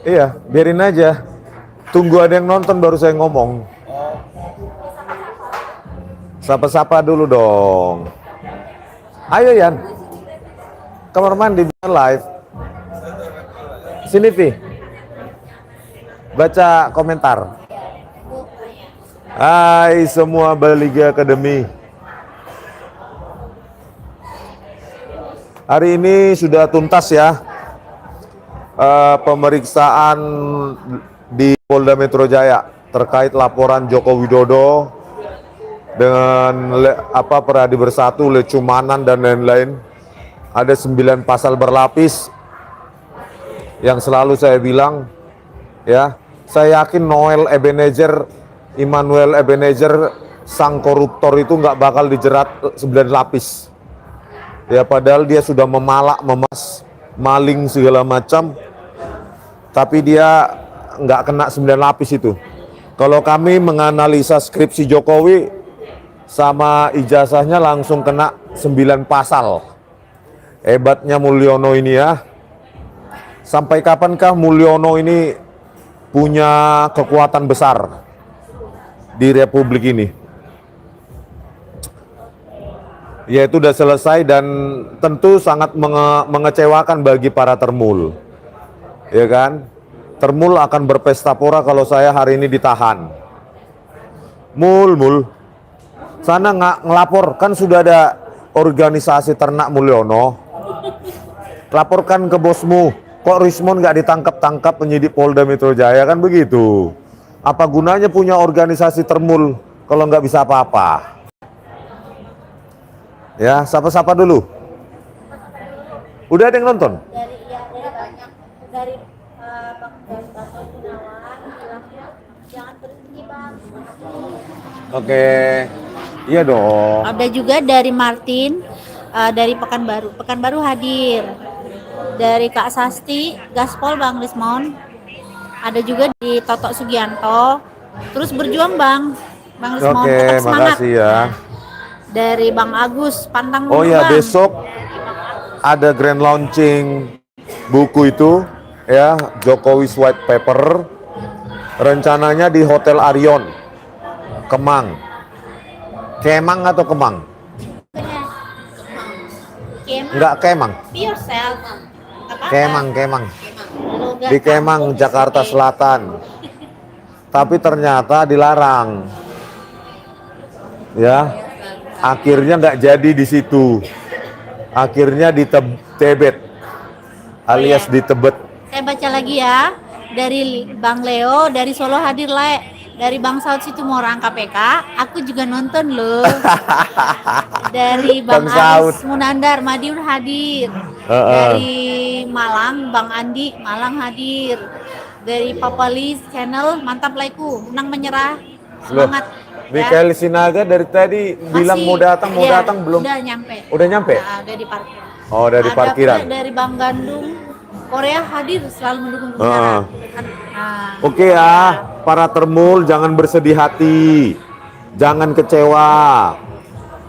Iya, biarin aja. Tunggu ada yang nonton baru saya ngomong. Sapa-sapa dulu dong. Ayo Yan, kamar mandi bisa live. Sini Vi, baca komentar. Hai semua Baliga Academy. Hari ini sudah tuntas ya pemeriksaan di Polda Metro Jaya terkait laporan Joko Widodo dengan Peradi Bersatu, Lecumanan dan lain-lain. Ada 9 pasal berlapis yang selalu saya bilang ya. Saya yakin Immanuel Ebenezer sang koruptor itu nggak bakal dijerat 9 lapis. Ya padahal dia sudah memalak, maling segala macam, tapi dia nggak kena 9 lapis itu. Kalau kami menganalisa skripsi Jokowi sama ijazahnya langsung kena 9 pasal. Hebatnya Mulyono ini ya. Sampai kapankah Mulyono ini punya kekuatan besar di Republik ini? Ya itu udah selesai dan tentu sangat mengecewakan bagi para termul. Ya kan? Termul akan berpesta pora kalau saya hari ini ditahan. Mul. Sana nggak ngelapor, kan sudah ada organisasi ternak Mulyono. Laporkan ke bosmu, kok Rismon nggak ditangkap penyidik Polda Metro Jaya, kan begitu. Apa gunanya punya organisasi termul kalau nggak bisa apa-apa? Ya, sapa-sapa dulu. Udah ada yang nonton? Dari banyak dari Bang Gunawan bilangnya jangan berhenti Bang. Oke. Iya dong. Ada juga dari Martin dari Pekanbaru hadir. Dari Kak Sasti, Gaspol Bang Rismon. Ada juga di Toto Sugianto. Terus berjuang Bang Rismon, Oke, tetap semangat. makasih ya. Dari Bang Agus, pantang Oh mundur ya, Bang. besok ada grand launching buku itu ya, Jokowi's White Paper. Rencananya di Hotel Arion, Kemang. Kemang atau Kemang? Enggak Kemang. Be yourself. Kemang. Di Kemang, Jakarta Selatan. Tapi ternyata dilarang. Ya. Akhirnya nggak jadi di situ. Akhirnya di Tebet. Alias di Tebet. Saya baca lagi ya. Dari Bang Leo, dari Solo hadir Le. Dari Bang Saud Situmorang KPK, aku juga nonton loh. Dari Bang Aris Munandar, Madiun hadir. Dari Malang, Bang Andi, Malang hadir. Dari Papalis Channel, mantap laiku, menang menyerah, semangat. Mikael Sinaga dari tadi bilang mau datang belum? Udah nyampe. Udah nyampe? Nah, udah di parkir. Oh, dari parkiran. Ada dari Bang Gandung, Korea hadir selalu mendukung kebenaran. Oke ya, para termul jangan bersedih hati, jangan kecewa,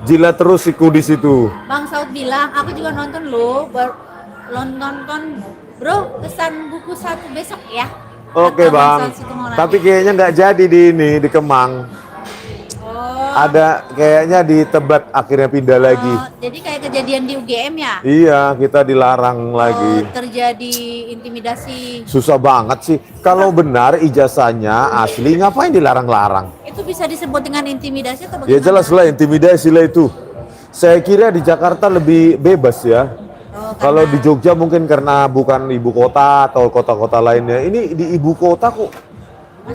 jilat terus siku di situ. Bang Saud bilang, aku juga nonton loh, nonton bro, pesan buku 1 besok ya. Oke Bang, tapi kayaknya nggak jadi di Kemang. Ada kayaknya di Tebet akhirnya pindah lagi. Jadi kayak kejadian di UGM ya? Iya, kita dilarang lagi. Terjadi intimidasi. Susah banget sih. Kalau benar ijazahnya asli, ngapain dilarang-larang? Itu bisa disebut dengan intimidasi atau bagaimana? Ya jelas lah intimidasi lah itu. Saya kira di Jakarta lebih bebas ya. Kalau di Jogja mungkin karena bukan ibu kota atau kota-kota lainnya. Ini di ibu kota kok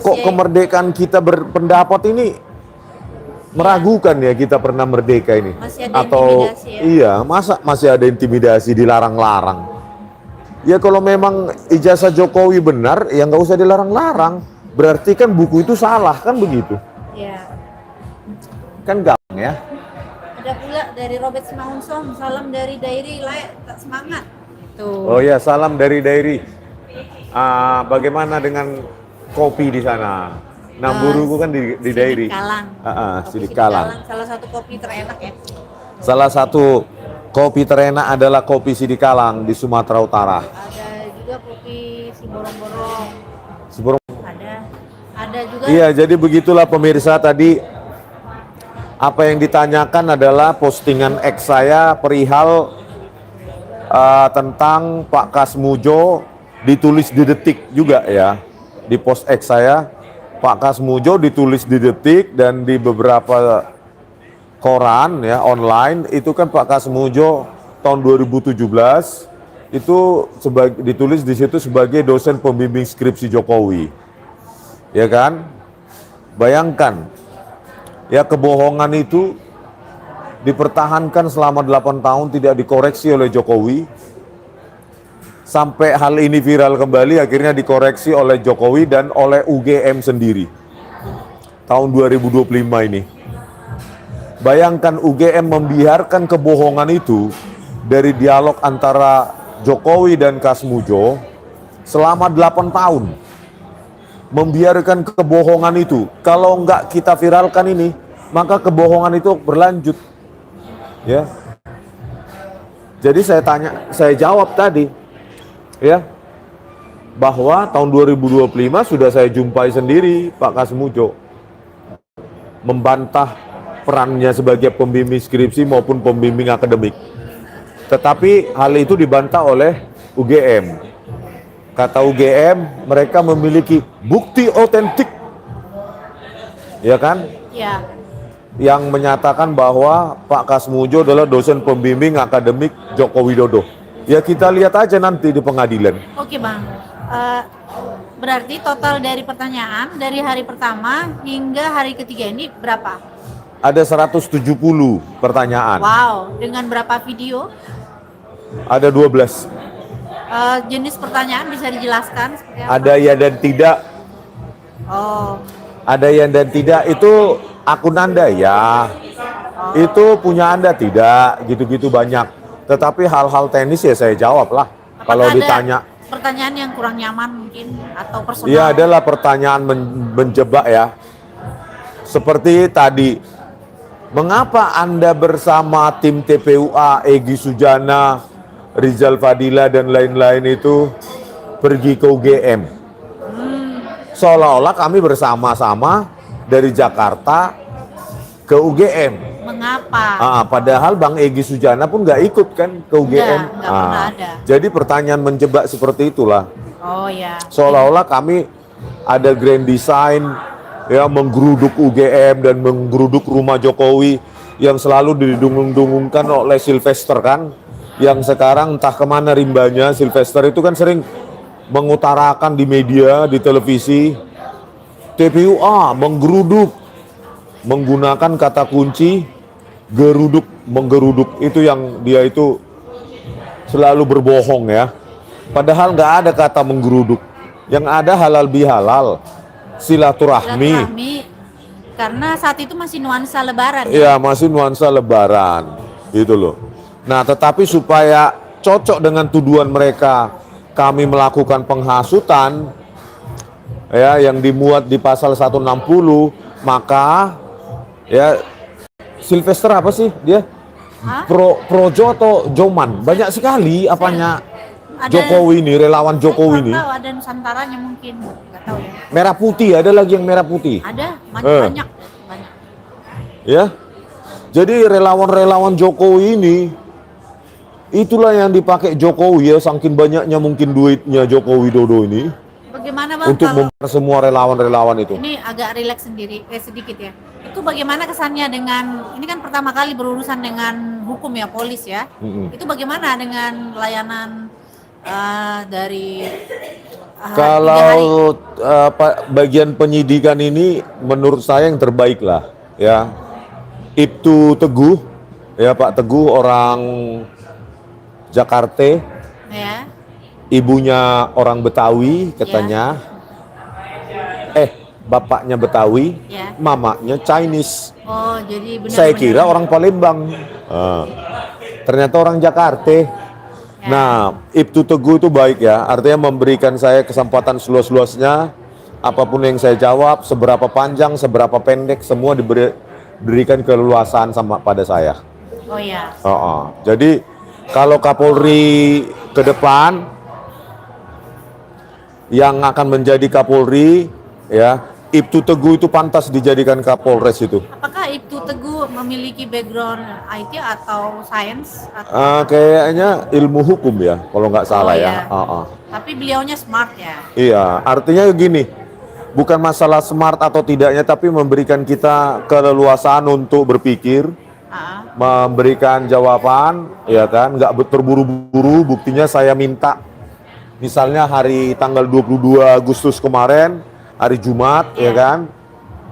kemerdekaan kita berpendapat ini meragukan ya, kita pernah merdeka ini. Masih ada intimidasi ya? Iya, masa masih ada intimidasi, dilarang-larang. Ya kalau memang ijazah Jokowi benar, ya nggak usah dilarang-larang. Berarti kan buku itu salah, kan begitu? Iya. Kan gampang ya. Ada pula dari Robert Simangunson, salam dari Dairi, tak semangat. Tuh. Oh ya, salam dari Dairi. Bagaimana dengan kopi di sana? Namburuku kan di Dairi. Sidik Kalang. Salah satu kopi terenak ya. Salah satu kopi terenak adalah kopi Sidik Kalang di Sumatera Utara. Ada juga kopi si borong-borong. Ada juga. Iya, jadi begitulah pemirsa tadi. Apa yang ditanyakan adalah postingan X saya perihal tentang Pak Kasmujo, ditulis di Detik juga ya. Di post X saya, Pak Kasmujo ditulis di Detik dan di beberapa koran ya online. Itu kan Pak Kasmujo tahun 2017 itu ditulis di situ sebagai dosen pembimbing skripsi Jokowi. Ya kan? Bayangkan ya, kebohongan itu dipertahankan selama 8 tahun tidak dikoreksi oleh Jokowi. Sampai hal ini viral kembali, akhirnya dikoreksi oleh Jokowi dan oleh UGM sendiri. Tahun 2025 ini. Bayangkan UGM membiarkan kebohongan itu dari dialog antara Jokowi dan Kasmujo selama 8 tahun. Membiarkan kebohongan itu. Kalau enggak kita viralkan ini, maka kebohongan itu berlanjut. Ya. Jadi saya jawab tadi ya, bahwa tahun 2025 sudah saya jumpai sendiri Pak Kasmujo membantah perannya sebagai pembimbing skripsi maupun pembimbing akademik. Tetapi hal itu dibantah oleh UGM. Kata UGM, mereka memiliki bukti otentik, ya kan? Ya. Yang menyatakan bahwa Pak Kasmujo adalah dosen pembimbing akademik Joko Widodo. Ya kita lihat aja nanti di pengadilan. Oke Bang, berarti total dari pertanyaan dari hari pertama hingga hari ketiga ini berapa? Ada 170 pertanyaan. Wow, dengan berapa video? Ada 12. Jenis pertanyaan bisa dijelaskan seperti apa? Ada ya dan tidak. Oh. Ada yang dan tidak itu akun Anda ya. Itu punya Anda tidak, gitu-gitu banyak. Tetapi hal-hal teknis ya saya jawab lah. Kalau ditanya pertanyaan yang kurang nyaman mungkin atau personal. Iya, adalah pertanyaan menjebak ya. Seperti tadi, mengapa Anda bersama tim TPUA, Egy Sujana, Rizal Fadila dan lain-lain itu pergi ke UGM? Seolah-olah kami bersama-sama dari Jakarta ke UGM. Mengapa? Padahal Bang Egy Sujana pun nggak ikut kan ke UGM. Nggak pernah ada. Jadi pertanyaan menjebak seperti itulah. Oh ya. Seolah-olah kami ada grand design ya, menggeruduk UGM dan menggeruduk rumah Jokowi yang selalu didungung-dungungkan oleh Sylvester kan. Yang sekarang entah kemana rimbanya. Sylvester itu kan sering mengutarakan di media, di televisi, TPUA menggeruduk, menggunakan kata kunci geruduk, menggeruduk. Itu yang dia itu selalu berbohong ya. Padahal nggak ada kata menggeruduk. Yang ada halal bihalal, silaturahmi. Karena saat itu masih nuansa lebaran. Iya, masih nuansa lebaran gitu loh. Nah, tetapi supaya cocok dengan tuduhan mereka, kami melakukan penghasutan ya yang dimuat di pasal 160, maka ya Sylvester apa sih dia? Projo atau Joman? Banyak sekali apanya Jokowi ini, relawan Jokowi ini. Tahu ada Nusantaranya mungkin, nggak tahu ya. Merah putih, ada lagi yang merah putih. Ada, banyak. Ya. Jadi relawan-relawan Jokowi ini itulah yang dipakai Jokowi ya, saking banyaknya mungkin duitnya Joko Widodo ini. Bagaimana Bang untuk memper semua relawan-relawan itu? Ini agak rileks sedikit ya. Itu bagaimana kesannya dengan, ini kan pertama kali berurusan dengan hukum ya, polis ya. Itu bagaimana dengan layanan dari kalau bagian penyidikan ini menurut saya yang terbaik lah ya. Ibtu Teguh ya, Pak Teguh orang Jakarta ya. Ibunya orang Betawi katanya ya. Bapaknya Betawi ya. Mamanya Chinese. Oh, jadi benar-benar saya kira orang Palembang, ternyata orang Jakarta ya. Nah, Ibtu Teguh itu baik ya, artinya memberikan saya kesempatan seluas-luasnya. Apapun yang saya jawab, seberapa panjang, seberapa pendek, semua diberikan keleluasaan pada saya. Oh ya. Jadi kalau Kapolri ke depan yang akan menjadi Kapolri, ya. Ibtu Teguh itu pantas dijadikan Kapolres itu. Apakah Ibtu Teguh memiliki background IT atau sains? Atau... Kayaknya ilmu hukum ya, kalau nggak salah ya. Iya. Tapi beliaunya smart ya. Iya, artinya gini, bukan masalah smart atau tidaknya, tapi memberikan kita keleluasaan untuk berpikir, memberikan jawaban, ya kan, nggak terburu-buru. Buktinya saya minta, misalnya hari tanggal 22 Agustus kemarin, hari Jumat, ya kan,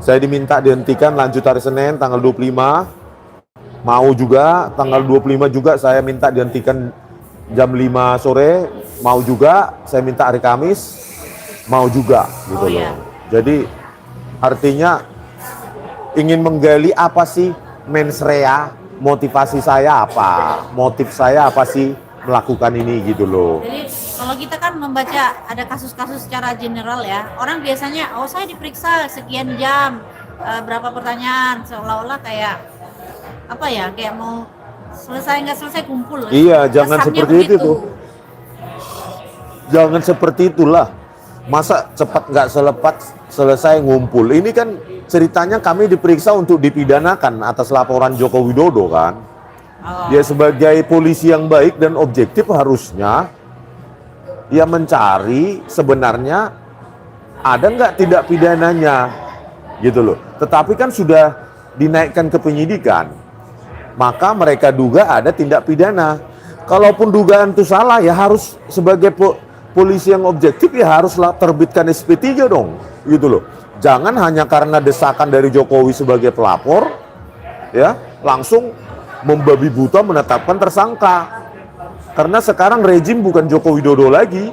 saya diminta dihentikan, lanjut hari Senin tanggal 25, mau juga, tanggal 25 juga saya minta dihentikan jam 5 sore, mau juga, saya minta hari Kamis, mau juga, gitu loh. Jadi artinya ingin menggali apa sih mens rea, motivasi saya apa, motif saya apa sih melakukan ini, gitu loh. Jadi kalau kita kan membaca ada kasus-kasus secara general ya, orang biasanya saya diperiksa sekian jam, berapa pertanyaan, seolah-olah kayak apa ya, kayak mau selesai nggak selesai kumpul. Iya, jangan seperti begitu. itu tuh. Jangan seperti itulah. Masa cepat nggak selesai ngumpul. Ini kan ceritanya kami diperiksa untuk dipidanakan atas laporan Joko Widodo kan. Dia sebagai polisi yang baik dan objektif harusnya ya mencari sebenarnya ada nggak tindak pidananya gitu loh. Tetapi kan sudah dinaikkan ke penyidikan, maka mereka duga ada tindak pidana. Kalaupun dugaan itu salah ya harus sebagai polisi yang objektif ya haruslah terbitkan SP3 dong gitu loh. Jangan hanya karena desakan dari Jokowi sebagai pelapor ya langsung membabi buta menetapkan tersangka. Karena sekarang rejim bukan Joko Widodo lagi.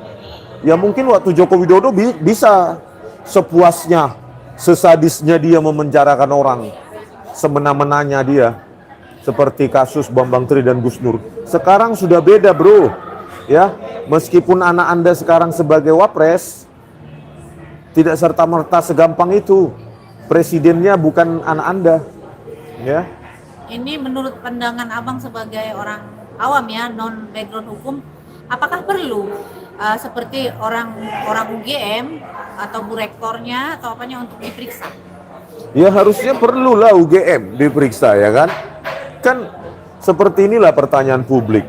Ya mungkin waktu Joko Widodo bisa sepuasnya, sesadisnya dia memenjarakan orang, semena-menanya dia. Seperti kasus Bambang Tri dan Gus Nur. Sekarang sudah beda bro. Ya, meskipun anak Anda sekarang sebagai wapres, tidak serta-merta segampang itu. Presidennya bukan anak Anda. Ya. Ini menurut pandangan Abang sebagai orang awam ya, non background hukum, apakah perlu seperti orang UGM atau bu rektornya atau apanya untuk diperiksa? Ya harusnya perlulah UGM diperiksa ya kan. Kan seperti inilah pertanyaan publik.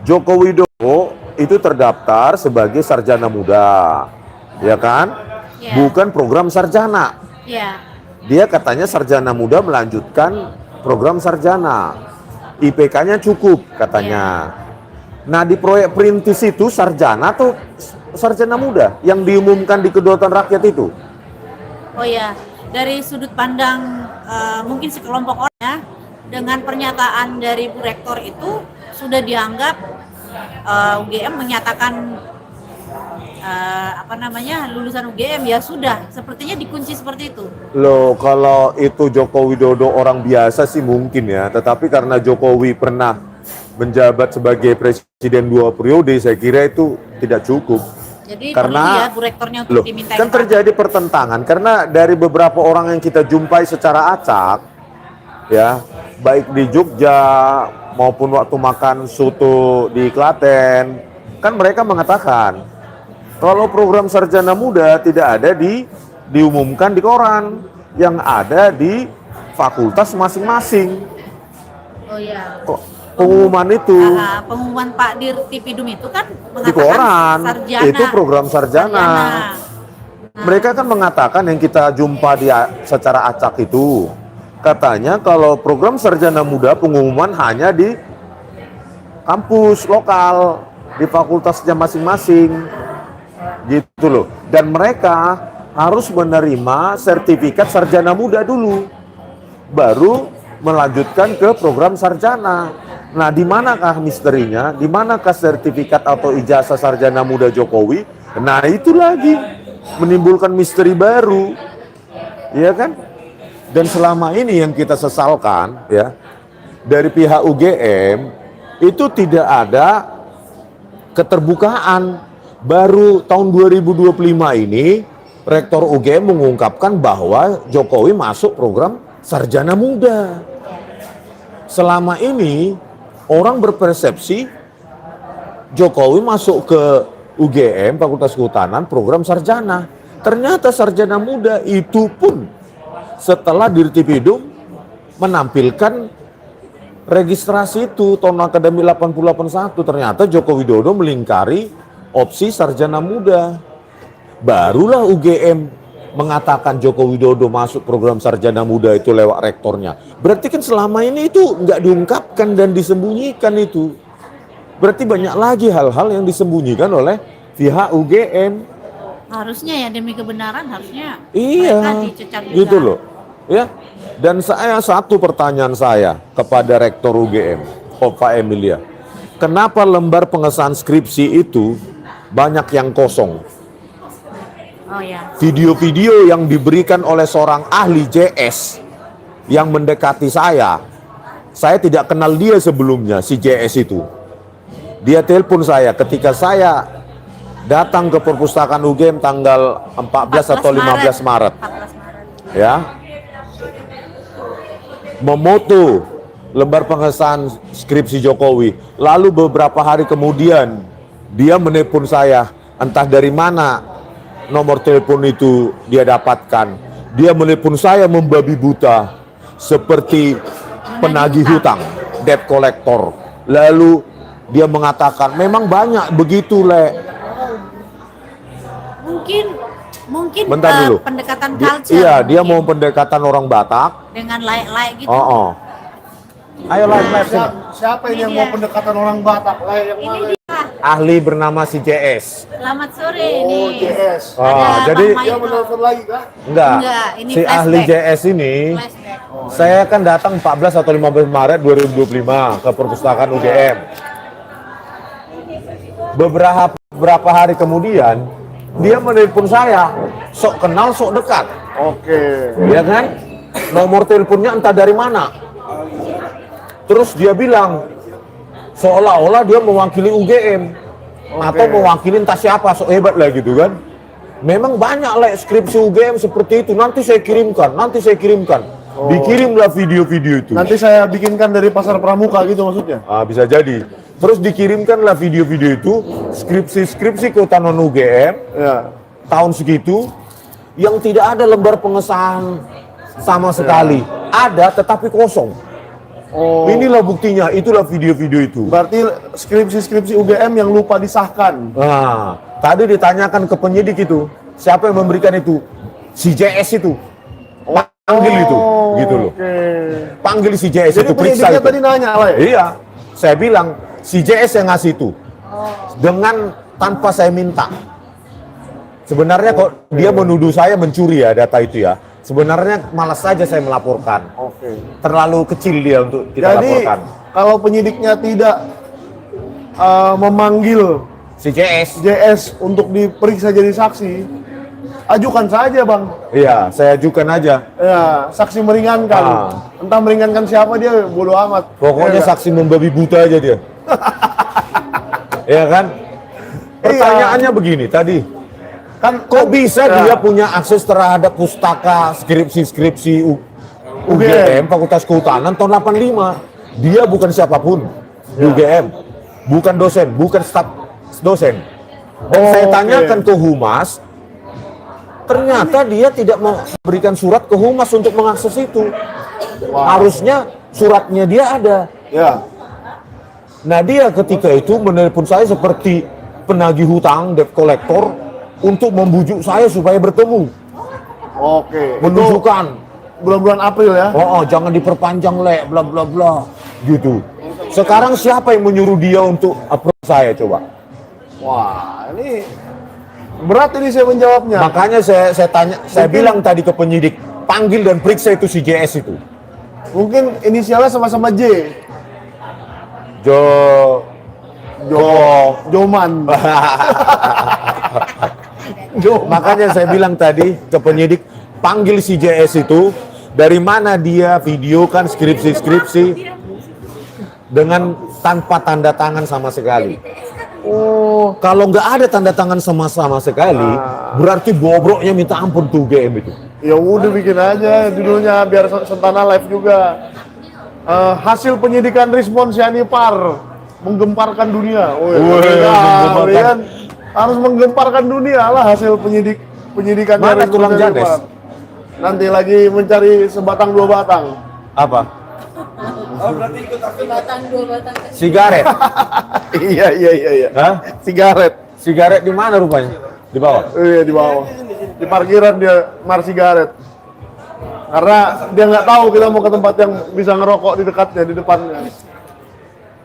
Joko Widodo itu terdaftar sebagai sarjana muda, ya kan? Bukan program sarjana. Dia katanya sarjana muda melanjutkan program sarjana. IPK-nya cukup katanya. Nah di proyek perintis itu sarjana atau sarjana muda yang diumumkan di Kedaulatan Rakyat itu? Oh ya, dari sudut pandang mungkin sekelompok orang ya, dengan pernyataan dari Bu Rektor itu sudah dianggap UGM menyatakan lulusan UGM ya sudah, sepertinya dikunci seperti itu. Loh, kalau itu Joko Widodo orang biasa sih mungkin ya, tetapi karena Jokowi pernah menjabat sebagai presiden 2 periode, saya kira itu tidak cukup. Jadi karena ya Bu Rektornya untuk diminta kan terjadi pertentangan karena dari beberapa orang yang kita jumpai secara acak ya, baik di Jogja maupun waktu makan soto di Klaten, kan mereka mengatakan kalau program sarjana muda tidak ada diumumkan di koran, yang ada di fakultas masing-masing. Oh iya. Pengumuman itu. Pengumuman Pak Dir Tipidum itu kan mengatakan di koran, sarjana. Itu program sarjana. Mereka kan mengatakan yang kita jumpa secara acak itu, katanya kalau program sarjana muda pengumuman hanya di kampus lokal, di fakultasnya masing-masing. Gitu loh. Dan mereka harus menerima sertifikat sarjana muda dulu, baru melanjutkan ke program sarjana. Nah, di manakah misterinya? Di manakah sertifikat atau ijazah sarjana muda Jokowi? Nah, itu lagi menimbulkan misteri baru. Iya kan? Dan selama ini yang kita sesalkan ya, dari pihak UGM itu tidak ada keterbukaan. Baru tahun 2025 ini Rektor UGM mengungkapkan bahwa Jokowi masuk program sarjana muda. Selama ini orang berpersepsi Jokowi masuk ke UGM Fakultas Kehutanan program sarjana. Ternyata sarjana muda itu pun setelah Dirtipidum menampilkan registrasi itu tahun akademi 8081, ternyata Joko Widodo melingkari opsi sarjana muda. Barulah UGM mengatakan Joko Widodo masuk program sarjana muda itu lewat rektornya. Berarti kan selama ini itu nggak diungkapkan dan disembunyikan itu. Berarti banyak lagi hal-hal yang disembunyikan oleh pihak UGM. Harusnya ya demi kebenaran harusnya Iya, mereka dicecar juga. gitu loh. Ya. Dan satu pertanyaan saya kepada Rektor UGM, Pak Emilia. Kenapa lembar pengesahan skripsi itu banyak yang kosong? Oh ya. Video-video yang diberikan oleh seorang ahli JS yang mendekati saya tidak kenal dia sebelumnya, si JS itu. Dia telepon saya ketika saya datang ke perpustakaan UGM tanggal 14 atau 15 Maret. 14 Maret. Ya. Memoto lembar pengesahan skripsi Jokowi. Lalu beberapa hari kemudian dia menelpon saya, entah dari mana nomor telepon itu dia dapatkan. Dia menelpon saya membabi buta seperti penagih hutang, debt collector. Lalu dia mengatakan memang banyak begitu, Le. Mungkin Bentar dulu. pendekatan culture. Iya, dia mau mungkin. pendekatan orang Batak. Dengan like gitu. Oh. Ayo live. Siapa ini yang mau pendekatan orang Batak? Lah yang Ini mana? dia. Ahli bernama si JS. Selamat sore Oh, nih. JS. Oh, Ada jadi Bang Dia Maiko. menelpon lagi kah? Enggak, ini si ahli flashback. JS ini, Flashback. saya kan datang 14 atau 15 Maret 2025 ke perpustakaan UGM. Beberapa hari kemudian, dia menelpon saya, sok kenal, sok dekat. Oke. Ya kan? Nomor teleponnya entah dari mana. Terus dia bilang, seolah-olah dia mewakili UGM. Atau mewakili entah siapa, sok hebat lah gitu kan. Memang banyak lah skripsi UGM seperti itu, nanti saya kirimkan. Dikirimlah video-video itu. Nanti saya bikinkan dari pasar pramuka gitu maksudnya? Bisa jadi. Terus dikirimkanlah video-video itu, skripsi kehutanan UGM, Ya. tahun segitu, yang tidak ada lembar pengesahan sama sekali. Ada, tetapi kosong. Oh. Inilah buktinya, itulah video-video itu. Berarti skripsi UGM yang lupa disahkan. Nah, tadi ditanyakan ke penyidik itu, siapa yang memberikan itu? Si JS itu. Panggil itu, gitu loh. Oke. Panggil si JS Jadi itu, periksa penyidiknya itu. tadi nanya lah ya? Iya, saya bilang si JS yang ngasih itu, dengan tanpa saya minta. Sebenarnya kok dia menuduh saya mencuri ya data itu ya. Sebenarnya malas saja saya melaporkan. Oke. Terlalu kecil dia untuk kita Jadi laporkan. kalau penyidiknya tidak memanggil Si JS, JS untuk diperiksa jadi saksi, ajukan saja bang. iya, saya ajukan aja. Ya, saksi meringankan. Entah meringankan siapa dia bodo amat. Pokoknya Ya, saksi membabi buta aja dia. Iya kan? Pertanyaannya begini tadi. Kok bisa dia punya akses terhadap pustaka skripsi UGM Fakultas Kehutanan tahun 85? Dia bukan siapapun di UGM, bukan dosen, bukan staf dosen. Dan saya tanyakan ke Humas, ternyata dia tidak memberikan surat ke Humas untuk mengakses itu. Harusnya suratnya dia ada. Ya. Nah dia ketika itu menelpon saya seperti penagih hutang, debt collector, untuk membujuk saya supaya bertemu. Oke. Menunjukkan, Bulan-bulan April ya? jangan diperpanjang, Le, bla bla bla, gitu. Sekarang siapa yang menyuruh dia untuk approve saya, coba? Wah, ini berat ini saya menjawabnya. Makanya saya tanya, saya bilang tadi ke penyidik, panggil dan periksa itu si JS itu. Mungkin inisialnya sama-sama J. Joman. Makanya saya bilang tadi ke penyidik, panggil si JS itu, dari mana dia videokan skripsi dengan tanpa tanda tangan sama sekali. Oh, Kalau nggak ada tanda tangan sama sekali, berarti bobroknya minta ampun tuh UGM itu. ya udah bikin aja judulnya biar Sentana live juga. Hasil penyidikan Rismon Sianipar menggemparkan dunia. Menggemparkan. Kan? harus menggemparkan dunia lah hasil penyidikan Mana dari tulang Surya Janes? Lipan. Nanti lagi mencari sebatang dua batang. Apa? Batang dua batang. Sigaret. Iya. Hah? Sigaret. Sigaret di mana rupanya? Di bawah. Iya di bawah. Di parkiran dia mar sigaret. Karena dia nggak tahu kita mau ke tempat yang bisa ngerokok di dekatnya, di depannya.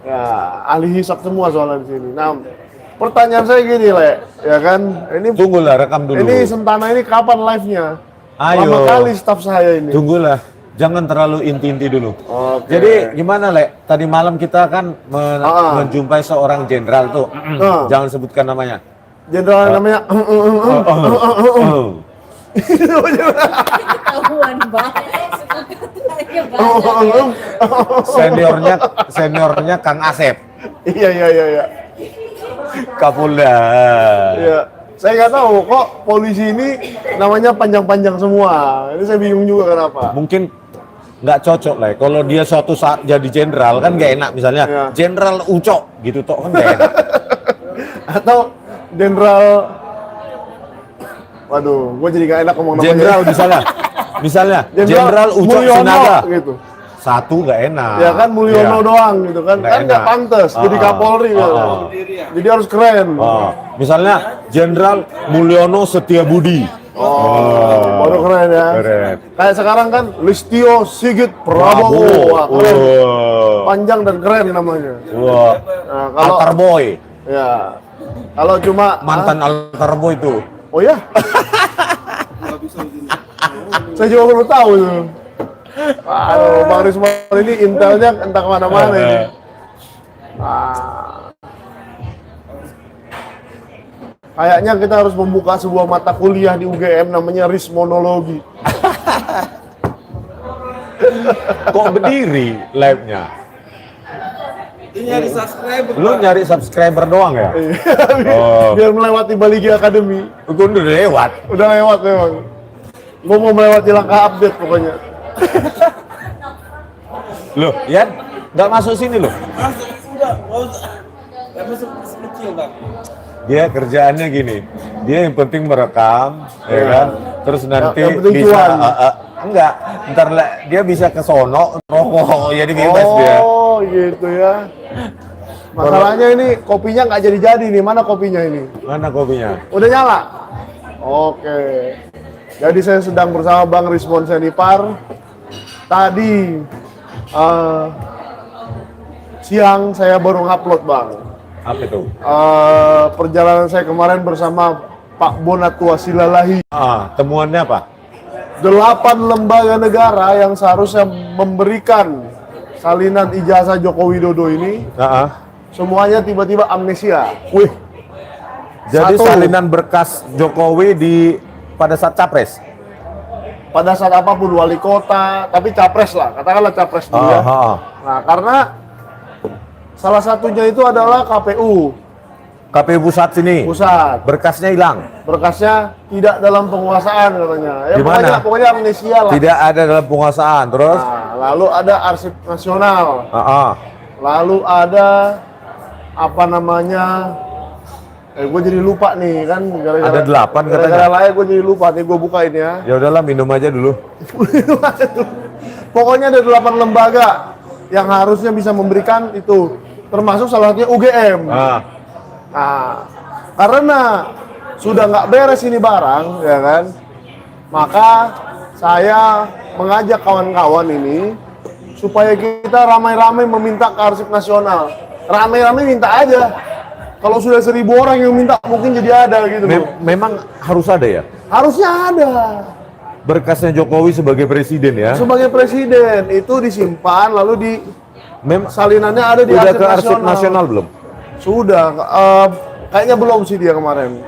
Ya, ahli hisap semua soalnya di sini. Nah, pertanyaan saya gini, Le, ya kan? Ini Tunggulah, rekam dulu. ini Sentana ini kapan live-nya? Ayo. Lama kali staff saya ini. Tunggulah. Jangan terlalu inti-inti dulu. Oke. Jadi gimana, Le? Tadi malam kita kan menjumpai seorang jenderal tuh. Jangan sebutkan namanya. Jenderal namanya Ketahuan banget. Seniornya Kang Asep. Iya. Kapolda. Iya. Saya nggak tahu kok polisi ini namanya panjang-panjang semua. Ini saya bingung juga kenapa. Mungkin nggak cocok lah. Kalau dia suatu saat jadi jenderal kan nggak enak, misalnya Iya. Jenderal Ucok gitu toh kan nggak enak. Atau Jenderal, waduh, gue jadi gak enak ngomong namanya. Jenderal misalnya Jenderal Ucok Mulyono, Sinaga. gitu. Satu nggak enak. Ya kan Mulyono Iya. doang gitu kan. Nggak Kan nggak enak. pantas jadi Kapolri gitu. Jadi harus keren. Misalnya Jenderal Mulyono Setiabudi. Baru keren ya. Keren. Kayak sekarang kan Listio Sigit Prabowo. Wah, keren. Panjang dan keren namanya. Wah. Nah, kalau Altar Boy. ya kalau cuma Mantan Altar Boy itu. oh ya. Saya juga baru tahu tuh. Aduh, Bang Risman ini intelnya entah kemana-mana ini. Kayaknya kita harus membuka sebuah mata kuliah di UGM namanya Rismonologi. Kok berdiri live-nya? Ini nyari subscriber. Lu nyari subscriber doang ya? Oh. Biar melewati Baligi Academy. Gue udah lewat. Udah lewat memang. Gue mau melewati langkah update pokoknya. Loh, Yan, nggak masuk sini loh. Masuk udah, nggak usah. Nggak masuk kecil bang. Dia kerjaannya gini, dia yang penting merekam, ya kan? Terus nanti yang penting bisa, cuan. enggak, ntar dia bisa ke sono, rokok, jadi bebas dia. Oh gitu ya. Masalahnya ini kopinya nggak jadi-jadi nih. Mana kopinya ini? Mana kopinya? Udah nyala? Oke. Jadi saya sedang bersama Bang Rismon Senipar. Tadi siang saya baru ngupload Bang. Apa itu? Perjalanan saya kemarin bersama Pak Bonatua Silalahi. Temuannya apa? 8 lembaga negara yang seharusnya memberikan salinan ijazah Joko Widodo ini, semuanya tiba-tiba amnesia. Wih. Jadi Satu. salinan berkas Jokowi pada saat capres. Pada saat apapun wali kota, tapi capres lah, katakanlah capres dulu ya. Nah, karena salah satunya itu adalah KPU KPU pusat sini. pusat. Berkasnya hilang. Berkasnya tidak dalam penguasaan katanya. Ya Gimana? pokoknya amnesia lah. Tidak ada dalam penguasaan. Terus? Nah, lalu ada arsip nasional. Lalu ada apa namanya? Gue jadi lupa nih kan Ada 8 katanya. Gara-gara lain gue jadi lupa nih, gue bukain ya. Ya udahlah, minum aja dulu. Pokoknya ada 8 lembaga yang harusnya bisa memberikan itu, termasuk salah satunya UGM. Nah, karena sudah nggak beres ini barang, ya kan? Maka saya mengajak kawan-kawan ini supaya kita ramai-ramai meminta ke Arsip Nasional. Ramai-ramai minta aja. Kalau sudah 1000 orang yang minta, mungkin jadi ada gitu loh. Memang harus ada ya? Harusnya ada. Berkasnya Jokowi sebagai presiden ya? Sebagai presiden itu disimpan lalu di salinannya ada di Udah Arsip ke Arsip Nasional belum? Sudah, kayaknya belum sih dia kemarin.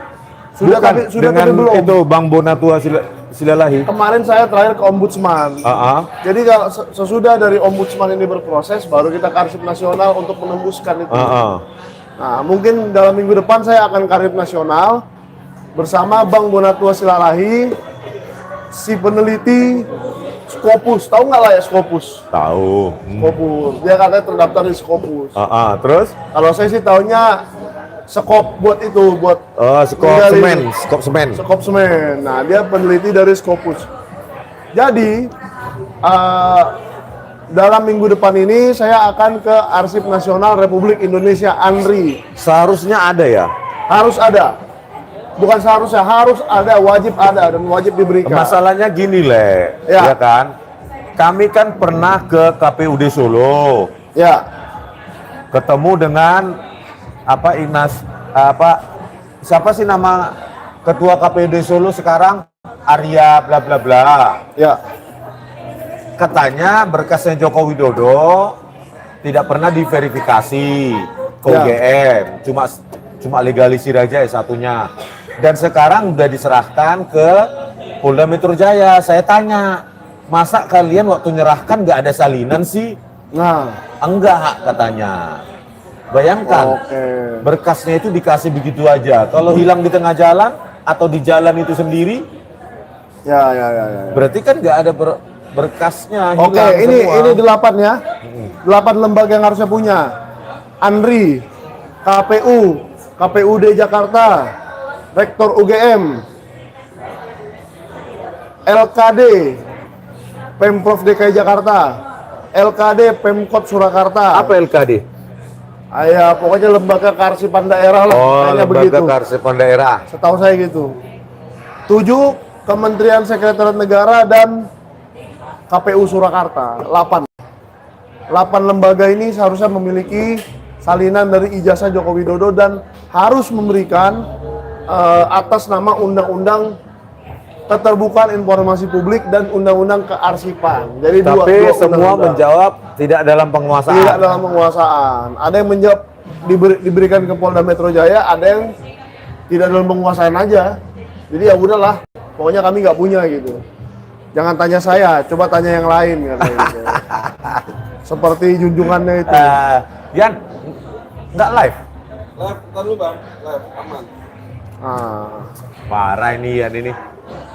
Sudah Bukan, sudah dengan tapi belum. itu Bang Bonatua Silalahi. Kemarin saya terakhir ke Ombudsman. Jadi kalau sesudah dari Ombudsman ini berproses, baru kita ke Arsip Nasional untuk menembuskan itu. Nah, mungkin dalam minggu depan saya akan ke Arsip Nasional bersama Bang Bonatua Silalahi, si peneliti Scopus. Tahu nggak lah ya Scopus? Tahu. Scopus. Dia katanya terdaftar di Scopus. Terus? Kalau saya sih taunya skop buat itu, buat Skop menggali- semen, skop semen. Skop semen. Nah, dia peneliti dari Scopus. Jadi, dalam minggu depan ini saya akan ke Arsip Nasional Republik Indonesia ANRI. Seharusnya ada ya. Harus ada. Bukan seharusnya, harus ada, wajib ada dan wajib diberikan. Masalahnya gini, Le. Ya. Ya kan? Kami kan pernah ke KPUD Solo. Ya, Ketemu dengan siapa sih nama ketua KPUD Solo sekarang? Arya bla bla bla. ya, Katanya berkasnya Joko Widodo tidak pernah diverifikasi ke Ya. UGM, cuma legalisir aja S1-nya. Dan sekarang udah diserahkan ke Polda Metro Jaya. Saya tanya, masa kalian waktu nyerahkan nggak ada salinan sih? nah, Enggak, katanya. Bayangkan, oke. berkasnya itu dikasih begitu aja. Kalau hilang di tengah jalan atau di jalan itu sendiri, Ya. berarti kan nggak ada berkasnya, Oke, hilang ini semua. 8 ya. 8 lembaga yang harusnya punya. ANRI, KPU, KPUD Jakarta, Rektor UGM, LKD, Pemprov DKI Jakarta, LKD Pemkot Surakarta. Apa LKD? Ya, pokoknya lembaga kearsipan daerah lah, Oh, kayaknya lembaga begitu. kearsipan daerah. Setahu saya gitu. 7 Kementerian Sekretariat Negara dan KPU Surakarta. 8 lembaga ini seharusnya memiliki salinan dari ijazah Joko Widodo dan harus memberikan atas nama Undang-Undang Keterbukaan Informasi Publik dan Undang-Undang Kearsipan. Jadi Tapi dua semua undang-undang. menjawab tidak dalam penguasaan. Tidak dalam penguasaan. Ada yang menjawab diberikan ke Polda Metro Jaya, ada yang tidak dalam penguasaan aja. Jadi ya udahlah, pokoknya kami nggak punya gitu. Jangan tanya saya, coba tanya yang lain katanya gitu. Seperti junjungannya itu. Yan, nggak live? Live, ntar dulu bang, live, aman. Nah, Parah ini Yan ini.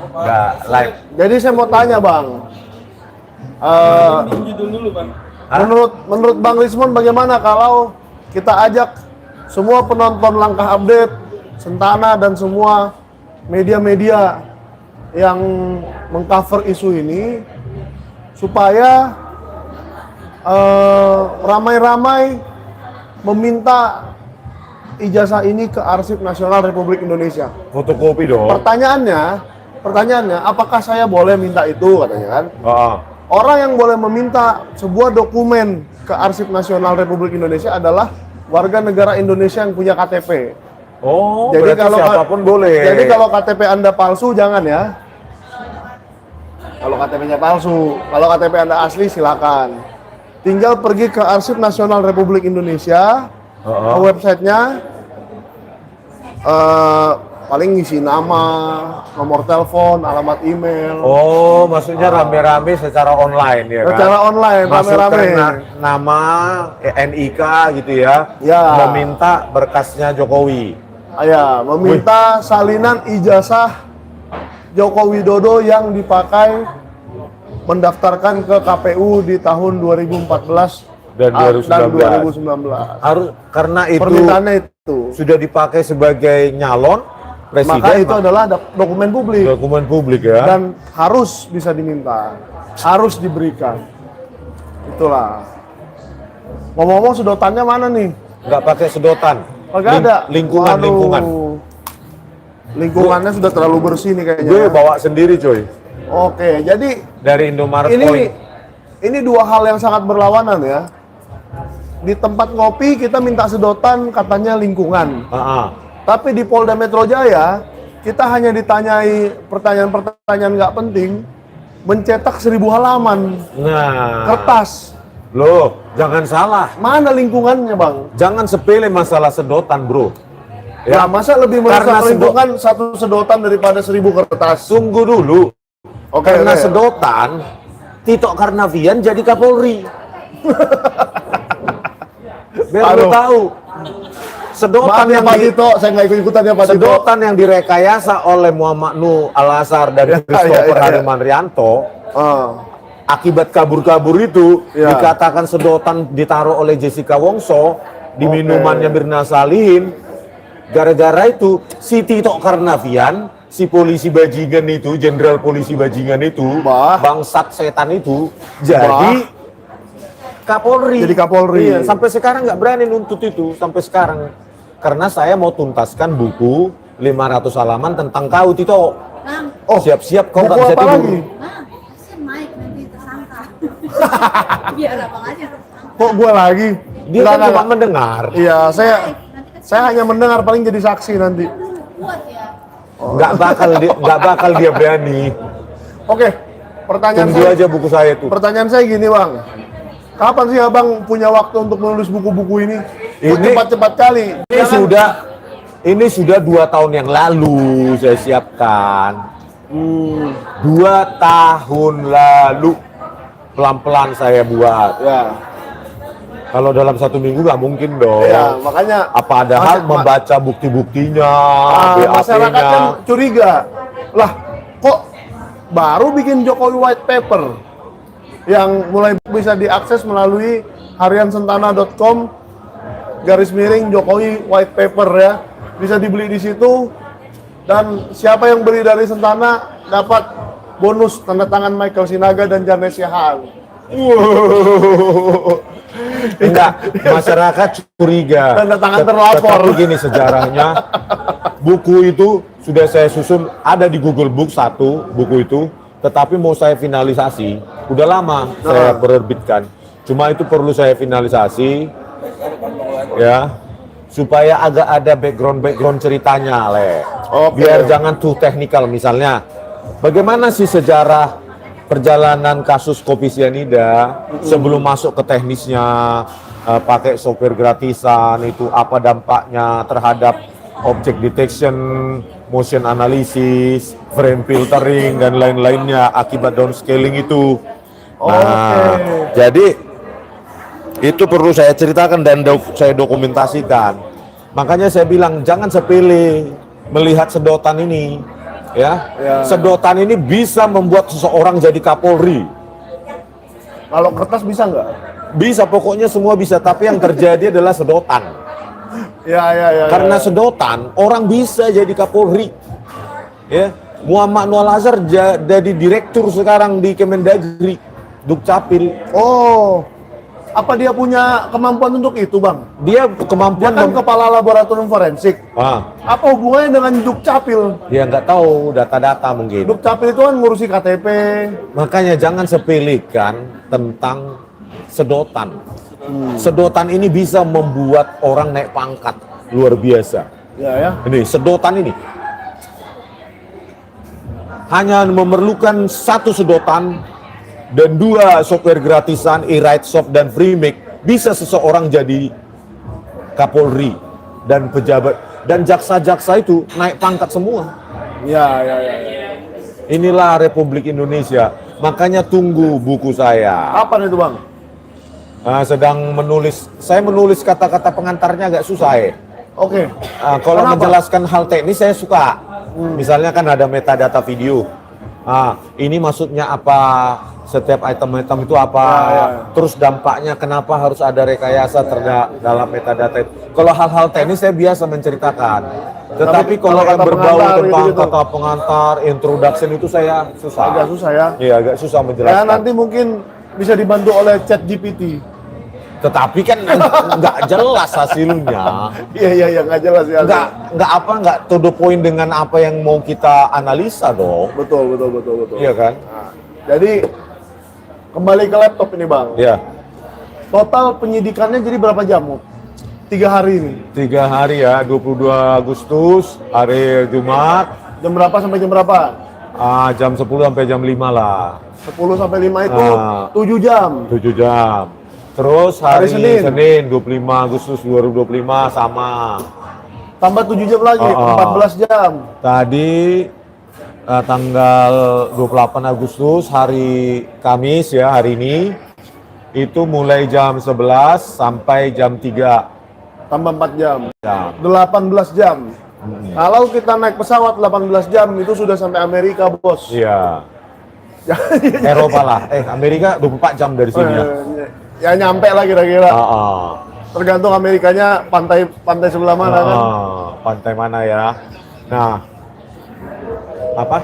Nggak live. jadi saya mau tanya Bang, Ini judul dulu bang. menurut Bang Rismon bagaimana kalau kita ajak semua penonton Langkah Update, Sentana dan semua media-media yang mengcover isu ini supaya ramai-ramai meminta ijazah ini ke Arsip Nasional Republik Indonesia. Fotokopi dong. Pertanyaannya, apakah saya boleh minta itu katanya kan? Oh. Orang yang boleh meminta sebuah dokumen ke Arsip Nasional Republik Indonesia adalah warga negara Indonesia yang punya KTP. Oh, Jadi berarti kalau siapapun boleh. Jadi kalau KTP Anda palsu jangan ya. Kalau KTP-nya palsu, kalau KTP Anda asli silakan. Tinggal pergi ke Arsip Nasional Republik Indonesia, ke websitenya, paling ngisi nama, nomor telepon, alamat email. Oh, maksudnya rame-rame secara online ya kan? Secara online, Masukkan rame-rame. nama NIK gitu ya. Ya. Meminta berkasnya Jokowi. Ya, meminta salinan ijazah Joko Widodo yang dipakai mendaftarkan ke KPU di tahun 2014 Dan 2019. 2019. Harus karena itu Permintaannya itu. sudah dipakai sebagai nyalon presiden. Maka itu adalah dokumen publik dokumen publik ya. dan harus bisa diminta, harus diberikan. Itulah. Ngomong-ngomong sedotannya mana nih? Nggak pakai sedotan. Kagak ada. Lingkungan, Waduh. lingkungan. Lingkungannya sudah terlalu bersih nih kayaknya. Gue bawa sendiri coy. Oke, jadi Dari Indomaret ini Point. ini dua hal yang sangat berlawanan ya. Di tempat ngopi kita minta sedotan katanya lingkungan. Tapi di Polda Metro Jaya kita hanya ditanyai pertanyaan-pertanyaan nggak penting, mencetak 1000 halaman Nah, kertas. loh, jangan salah. Mana lingkungannya bang? Jangan sepele masalah sedotan, bro. Ya, masa lebih Karena merusak lingkungan satu sedotan daripada 1000 kertas? Tunggu dulu. Oke, Karena oke. sedotan, Tito Karnavian jadi Kapolri. Biar lu Aduh. tahu. Sedotan Maaf ya yang Pak di, Tito, saya nggak ikut-ikutan ya Pak Tito. sedotan yang direkayasa oleh Muhammad Nuh Al-Azhar dan Ya, Christopher ya, ya. Hariman Rianto, Ah, akibat kabur-kabur itu Ya. dikatakan sedotan ditaruh oleh Jessica Wongso di Oke. minumannya Mirna Salihin, gara-gara itu si Tito Karnavian, si polisi bajingan itu, jenderal polisi bajingan itu, bangsat setan itu, jadi Kapolri. Jadi Kapolri. Iya, sampai sekarang nggak berani nuntut itu, sampai sekarang. Karena saya mau tuntaskan buku 500 halaman tentang kau, Tito. Bang, Siap-siap kau buku nggak bisa apa tidur. lagi? bang, kasihan Mike nanti tersangka. Biar abang aja tersangka. Kok gua lagi? Dia Enggak, kan cuma enggak. mendengar. Iya, saya hanya mendengar, paling jadi saksi nanti. Kuat ya. Nggak bakal dia berani. Oke, pertanyaan Tunggu saya, aja buku saya tuh. pertanyaan saya gini bang, kapan sih abang punya waktu untuk menulis buku-buku ini? Ini- Cepat-cepat kali. Ini sudah 2 tahun yang lalu saya siapkan. 2 tahun lalu pelan-pelan saya buat. Ya, Kalau dalam 1 minggu nggak mungkin dong. ya makanya. Apa ada hal membaca bukti-buktinya, Masyarakat BAP-nya. kan curiga, lah kok baru bikin Jokowi white paper yang mulai bisa diakses melalui hariansentana.com /Jokowi white paper ya, bisa dibeli di situ, dan siapa yang beli dari Sentana dapat bonus tanda tangan Michael Sinaga dan Janes Yahan. Enggak, masyarakat curiga. Tanda tangan terlapor. Tetapi gini sejarahnya, buku itu sudah saya susun, ada di Google Book 1 buku itu, tetapi mau saya finalisasi, udah lama saya penerbitkan. Cuma itu perlu saya finalisasi, ya, supaya agak ada background ceritanya, Oke. biar jangan too teknikal. Misalnya, bagaimana sih sejarah perjalanan kasus kopi sianida sebelum masuk ke teknisnya, pakai software gratisan itu apa dampaknya terhadap object detection, motion analysis, frame filtering dan lain-lainnya akibat downscaling itu. Nah, jadi itu perlu saya ceritakan dan saya dokumentasikan. Makanya saya bilang jangan sepele melihat sedotan ini. Ya, sedotan ini bisa membuat seseorang jadi Kapolri. Kalau kertas bisa nggak? Bisa, pokoknya semua bisa. Tapi yang terjadi adalah sedotan. Ya. Karena sedotan, orang bisa jadi Kapolri. Ya, Muhammad Nual Azhar jadi direktur sekarang di Kemendagri, Dukcapil. Oh, apa dia punya kemampuan untuk itu, Bang? Dia Dia kemampuan kan kepala laboratorium forensik. Ah, Apa hubungannya dengan Dukcapil? dia nggak tahu data-data mungkin. Dukcapil itu kan ngurusi KTP. Makanya jangan sepelekan tentang sedotan. Sedotan ini bisa membuat orang naik pangkat luar biasa. Ya. Ini sedotan ini hanya memerlukan 1 sedotan dan 2 software gratisan, eWriteSoft dan FreeMake, bisa seseorang jadi Kapolri dan pejabat, dan jaksa-jaksa itu naik pangkat semua. Ya. Inilah Republik Indonesia. Makanya tunggu buku saya. Kapan itu, Bang? Saya menulis kata-kata pengantarnya agak susah ya. Oke. Kalau Kenapa? menjelaskan hal teknis saya suka. Misalnya kan ada metadata video. Ini maksudnya apa? Setiap item-item itu apa? Ya. Terus dampaknya kenapa harus ada rekayasa dalam metadata itu? Kalau hal-hal teknis saya biasa menceritakan. Tetapi kalau yang kata berbau pengantar tentang gitu-gitu. kata pengantar, introduction itu saya susah. Agak susah ya. Iya, agak susah Ya, menjelaskan. nanti mungkin bisa dibantu oleh ChatGPT. Tetapi kan nggak jelas hasilnya. Iya, nggak jelas ya. Nggak to the point dengan apa yang mau kita analisa dong. Betul. Iya kan? Nah, jadi kembali ke laptop ini, Bang. Iya. Total penyidikannya jadi berapa jam? 3 hari ini. 3 hari ya, 22 Agustus, hari Jumat, Jam berapa sampai jam berapa? jam 10 sampai jam 5 lah, 10 sampai 5 itu Ah. 7 jam. 7 jam. Terus hari, Hari Senin. 25 Agustus 2025 sama. Tambah 7 jam lagi, 14 jam. Tadi tanggal 28 Agustus, hari Kamis ya, hari ini, itu mulai jam 11 sampai jam 3 Tambah 4 jam. jam. 18 jam. Kalau kita naik pesawat 18 jam itu sudah sampai Amerika, Bos. Iya. Eropa lah. Amerika 24 jam dari sini ya. Ya nyampe lah kira-kira. Tergantung Amerikanya pantai sebelah mana kan. Pantai mana ya? Nah, apa?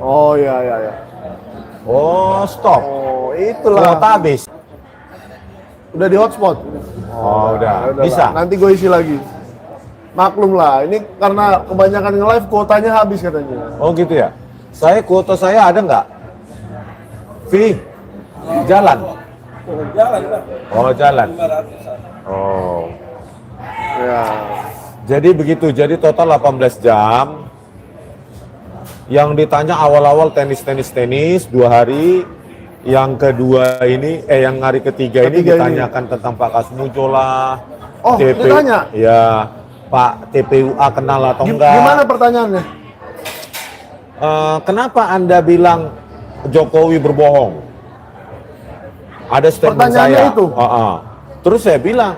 Oh iya. Oh, stop. Oh, itulah. Kuota habis. Udah di hotspot. Oh, udah. Udah Bisa. lah. Nanti gue isi lagi. Maklum lah, ini karena kebanyakan nge-live kuotanya habis katanya. Oh gitu ya. Kuota saya ada nggak? Jalan. Jalan lah. Oh jalan. 500-an. Oh. Ya. Jadi begitu. Jadi total 18 jam. Yang ditanya awal-awal tenis 2 hari. Yang kedua ini, yang hari ketiga ini ditanyakan tentang Pak Kasmujo lah. Oh, ditanya? Ya, Pak TPUA kenal atau enggak? Gimana pertanyaannya? Kenapa Anda bilang Jokowi berbohong? Ada statement Pertanyaannya saya. itu? Terus saya bilang,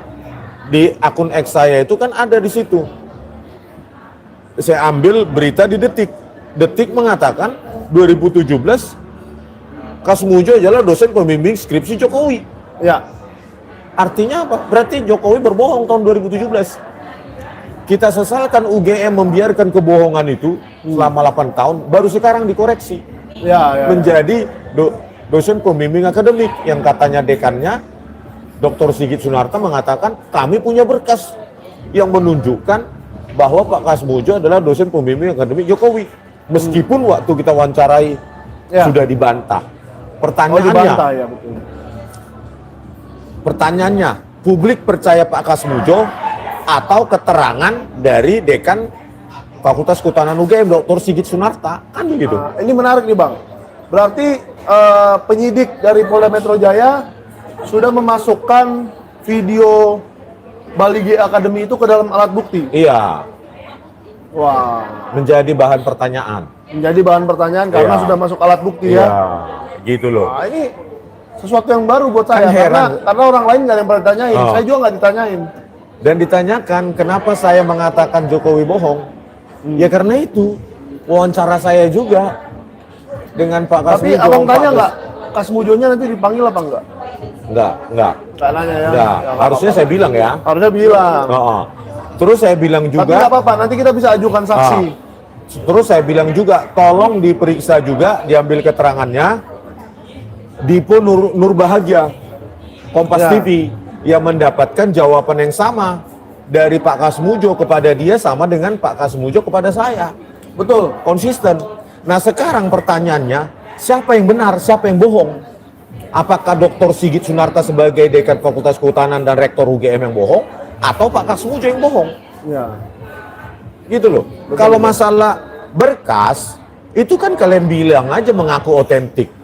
di akun X saya itu kan ada di situ. Saya ambil berita di Detik. Detik mengatakan 2017 Kasmujo adalah dosen pembimbing skripsi Jokowi. Ya. Artinya apa? Berarti Jokowi berbohong tahun 2017. Kita sesalkan UGM membiarkan kebohongan itu selama 8 tahun, baru sekarang dikoreksi. Ya. Menjadi dosen pembimbing akademik yang katanya dekannya Dr. Sigit Sunarta mengatakan kami punya berkas yang menunjukkan bahwa Pak Kasmujo adalah dosen pembimbing akademik Jokowi. Meskipun waktu kita wawancarai sudah dibantah. Pertanyaannya, dibantah, ya betul. Pertanyaannya, publik percaya Pak Kasmujo atau keterangan dari dekan Fakultas Kehutanan UGM Dr. Sigit Sunarta? Kan begitu. Nah, ini menarik nih Bang. Berarti penyidik dari Polda Metro Jaya sudah memasukkan video Bali G Academy itu ke dalam alat bukti. Iya. Wah. Menjadi bahan pertanyaan. Menjadi bahan pertanyaan karena sudah masuk alat bukti ya. Gitu loh. Nah, ini sesuatu yang baru buat saya karena orang lain nggak ada yang pernah ditanyain. Saya juga nggak ditanyain. Dan ditanyakan kenapa saya mengatakan Jokowi bohong? Ya karena itu wawancara saya juga dengan Pak Kasmujo. Tapi abang tanya nggak Kasmujonya nanti dipanggil apa enggak? Enggak. Nggak nanya ya. Enggak. Harusnya saya bilang ya. Harusnya bilang. Terus saya bilang juga. Tapi nggak apa-apa. Nanti kita bisa ajukan saksi. Terus saya bilang juga, tolong diperiksa juga, diambil keterangannya. Dipo Nur Bahagia, Kompas TV, yang mendapatkan jawaban yang sama dari Pak Kasmujo kepada dia sama dengan Pak Kasmujo kepada saya. Betul, konsisten. Nah sekarang pertanyaannya, siapa yang benar, siapa yang bohong? Apakah Dr. Sigit Sunarta sebagai dekan Fakultas Kehutanan dan Rektor UGM yang bohong? Atau Pak Kasmujo yang bohong? Ya. Gitu loh. Kalau masalah berkas, itu kan kalian bilang aja mengaku otentik.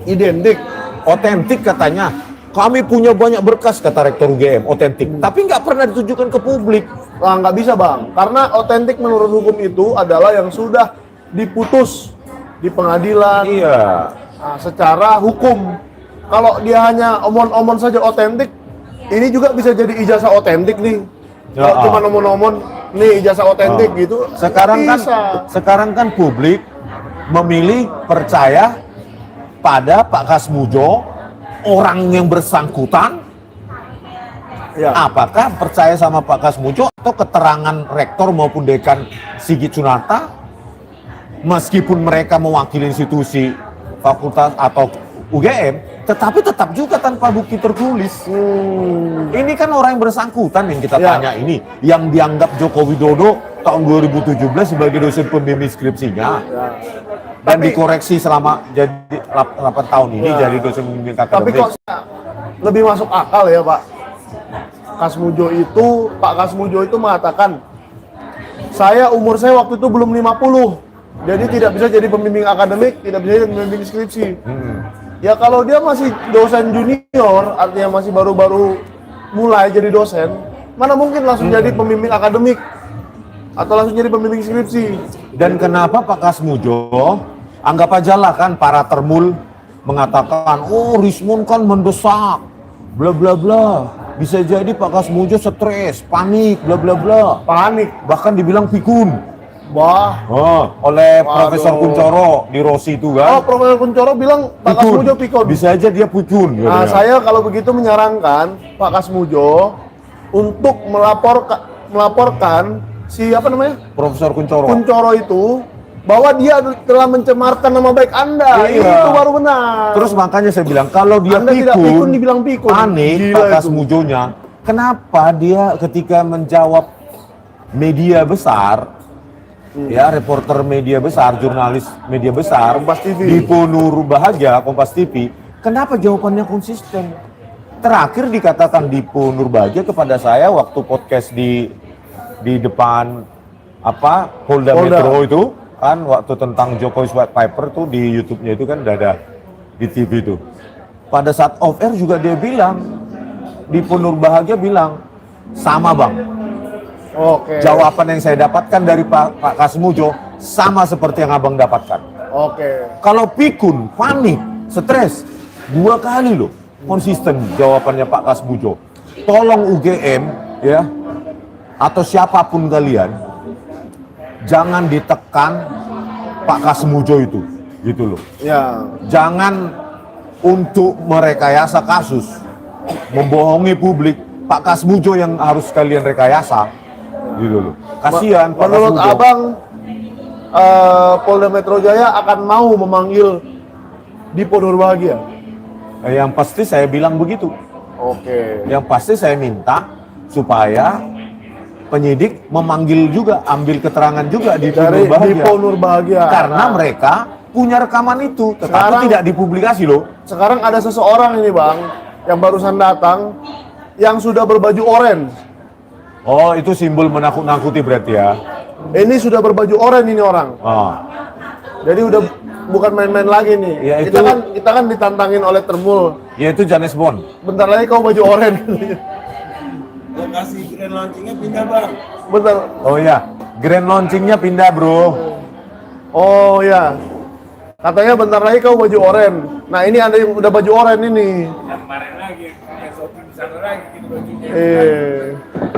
Identik. Otentik katanya. Kami punya banyak berkas, kata Rektor UGM, otentik. Tapi nggak pernah ditunjukkan ke publik. Nah, nggak bisa Bang. Karena otentik menurut hukum itu adalah yang sudah diputus di pengadilan. Iya. Nah, secara hukum. Kalau dia hanya omon-omon saja otentik, ini juga bisa jadi ijazah otentik nih. Kalau cuma omon-omon, nih ijazah otentik gitu. Sekarang kan publik memilih percaya pada Pak Kasmujo, orang yang bersangkutan. Apakah percaya sama Pak Kasmujo atau keterangan rektor maupun dekan Sigit Sunarta, meskipun mereka mewakili institusi fakultas atau UGM, tetapi tetap juga tanpa bukti tertulis. Ini kan orang yang bersangkutan yang kita tanya ini, yang dianggap Joko Widodo tahun 2017 sebagai dosen pembimbing skripsinya. Dan dikoreksi selama jadi 8 tahun ini jadi dosen pembimbing akademik. Tapi kok lebih masuk akal ya Pak Kasmujo itu mengatakan, umur saya waktu itu belum 50, jadi tidak bisa jadi pembimbing akademik, tidak bisa jadi pembimbing skripsi. Ya kalau dia masih dosen junior, artinya masih baru-baru mulai jadi dosen, mana mungkin langsung jadi pembimbing akademik atau langsung jadi pembimbing skripsi. Dan kenapa Pak Kasmujo, anggap aja lah kan para termul mengatakan, oh Rismon kan mendesak, bla bla bla. Bisa jadi Pak Kasmujo stres, panik, bla bla bla. Panik. Bahkan dibilang pikun. Wah. Oleh Profesor Kuncoro di Rosi itu kan. Oh, Profesor Kuncoro bilang Pak Kasmujo pikun. Bisa aja dia pikun. Nah, saya kalau begitu menyarankan Pak Kasmujo untuk melaporkan si apa namanya? Profesor Kuncoro. Kuncoro itu bahwa dia telah mencemarkan nama baik Anda. Iya. Itu baru benar. Terus makanya saya bilang kalau dia Anda tidak pikun, pikun, dibilang pikun. panik Gila Pak itu. Kasmujonya, kenapa dia ketika menjawab media besar, ya reporter media besar, jurnalis media besar, Kompas TV. di Nur Bahagia, Kompas TV, kenapa jawabannya konsisten? Terakhir dikatakan Dipo Nur Bahagia kepada saya waktu podcast di depan Polda Metro itu kan, waktu tentang Jokowi's White Paper tuh di YouTube-nya itu kan udah ada di TV itu. Pada saat off air juga dia bilang, Dipo Nur Bahagia bilang, sama bang. Oke. Jawaban yang saya dapatkan dari Pak Kasmujo sama seperti yang abang dapatkan. Oke. Kalau pikun, panik, stres, 2 kali loh konsisten jawabannya Pak Kasmujo. Tolong UGM ya, atau siapapun kalian, jangan ditekan Pak Kasmujo itu, gitu loh. Ya. Jangan untuk merekayasa kasus, membohongi publik. Pak Kasmujo yang harus kalian rekayasa, gitu loh. Kasihan Pak Menurut Kasmujo. Abang, Polda Metro Jaya akan mau memanggil Dipo Nur Bahagia? Yang pasti saya bilang begitu. Oke. Yang pasti saya minta supaya penyidik memanggil juga, ambil keterangan juga di Dari Nur Bahagia. Dipo Nur Bahagia. Karena Nah, mereka punya rekaman itu, tetapi Sekarang- tidak dipublikasi loh. sekarang ada seseorang ini bang, yang barusan datang, yang sudah berbaju oranye. Oh, itu simbol menakut-nakuti berarti ya. Ini sudah berbaju oranye ini orang. Oh. Jadi udah bukan main-main lagi nih. Ya, itu- Kita kan ditantangin oleh Termul. Ya itu James Bond. Bentar lagi kau baju oranye. Lokasi grand launchingnya pindah bang. Bentar. Oh ya, grand launchingnya pindah bro. Oh ya. Katanya bentar lagi kau baju oranye. Nah ini ada yang udah baju oranye ini. Yang kemarin lagi, yang shopping di sana lagi gitu bajunya.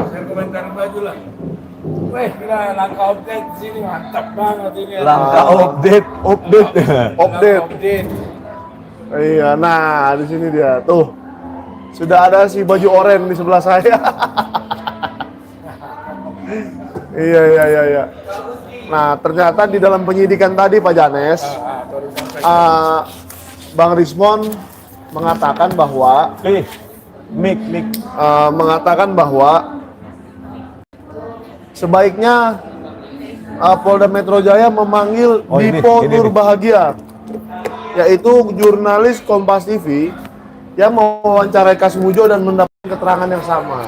Saya komentar baju lah. Weh, kira langkah update di sini mantap banget ini. Langkah update. Update. Langkah update. Iya, nah di sini dia tuh. Sudah ada si baju oranye di sebelah saya. Iya. Nah, ternyata di dalam penyidikan tadi Pak Janes, Bang Rismon mengatakan bahwa Mik. mengatakan bahwa sebaiknya Polda Metro Jaya memanggil Oh, ini Dipo nih. Nur Bahagia, yaitu jurnalis Kompas TV yang mewawancarai Kasmujo dan mendapat keterangan yang sama.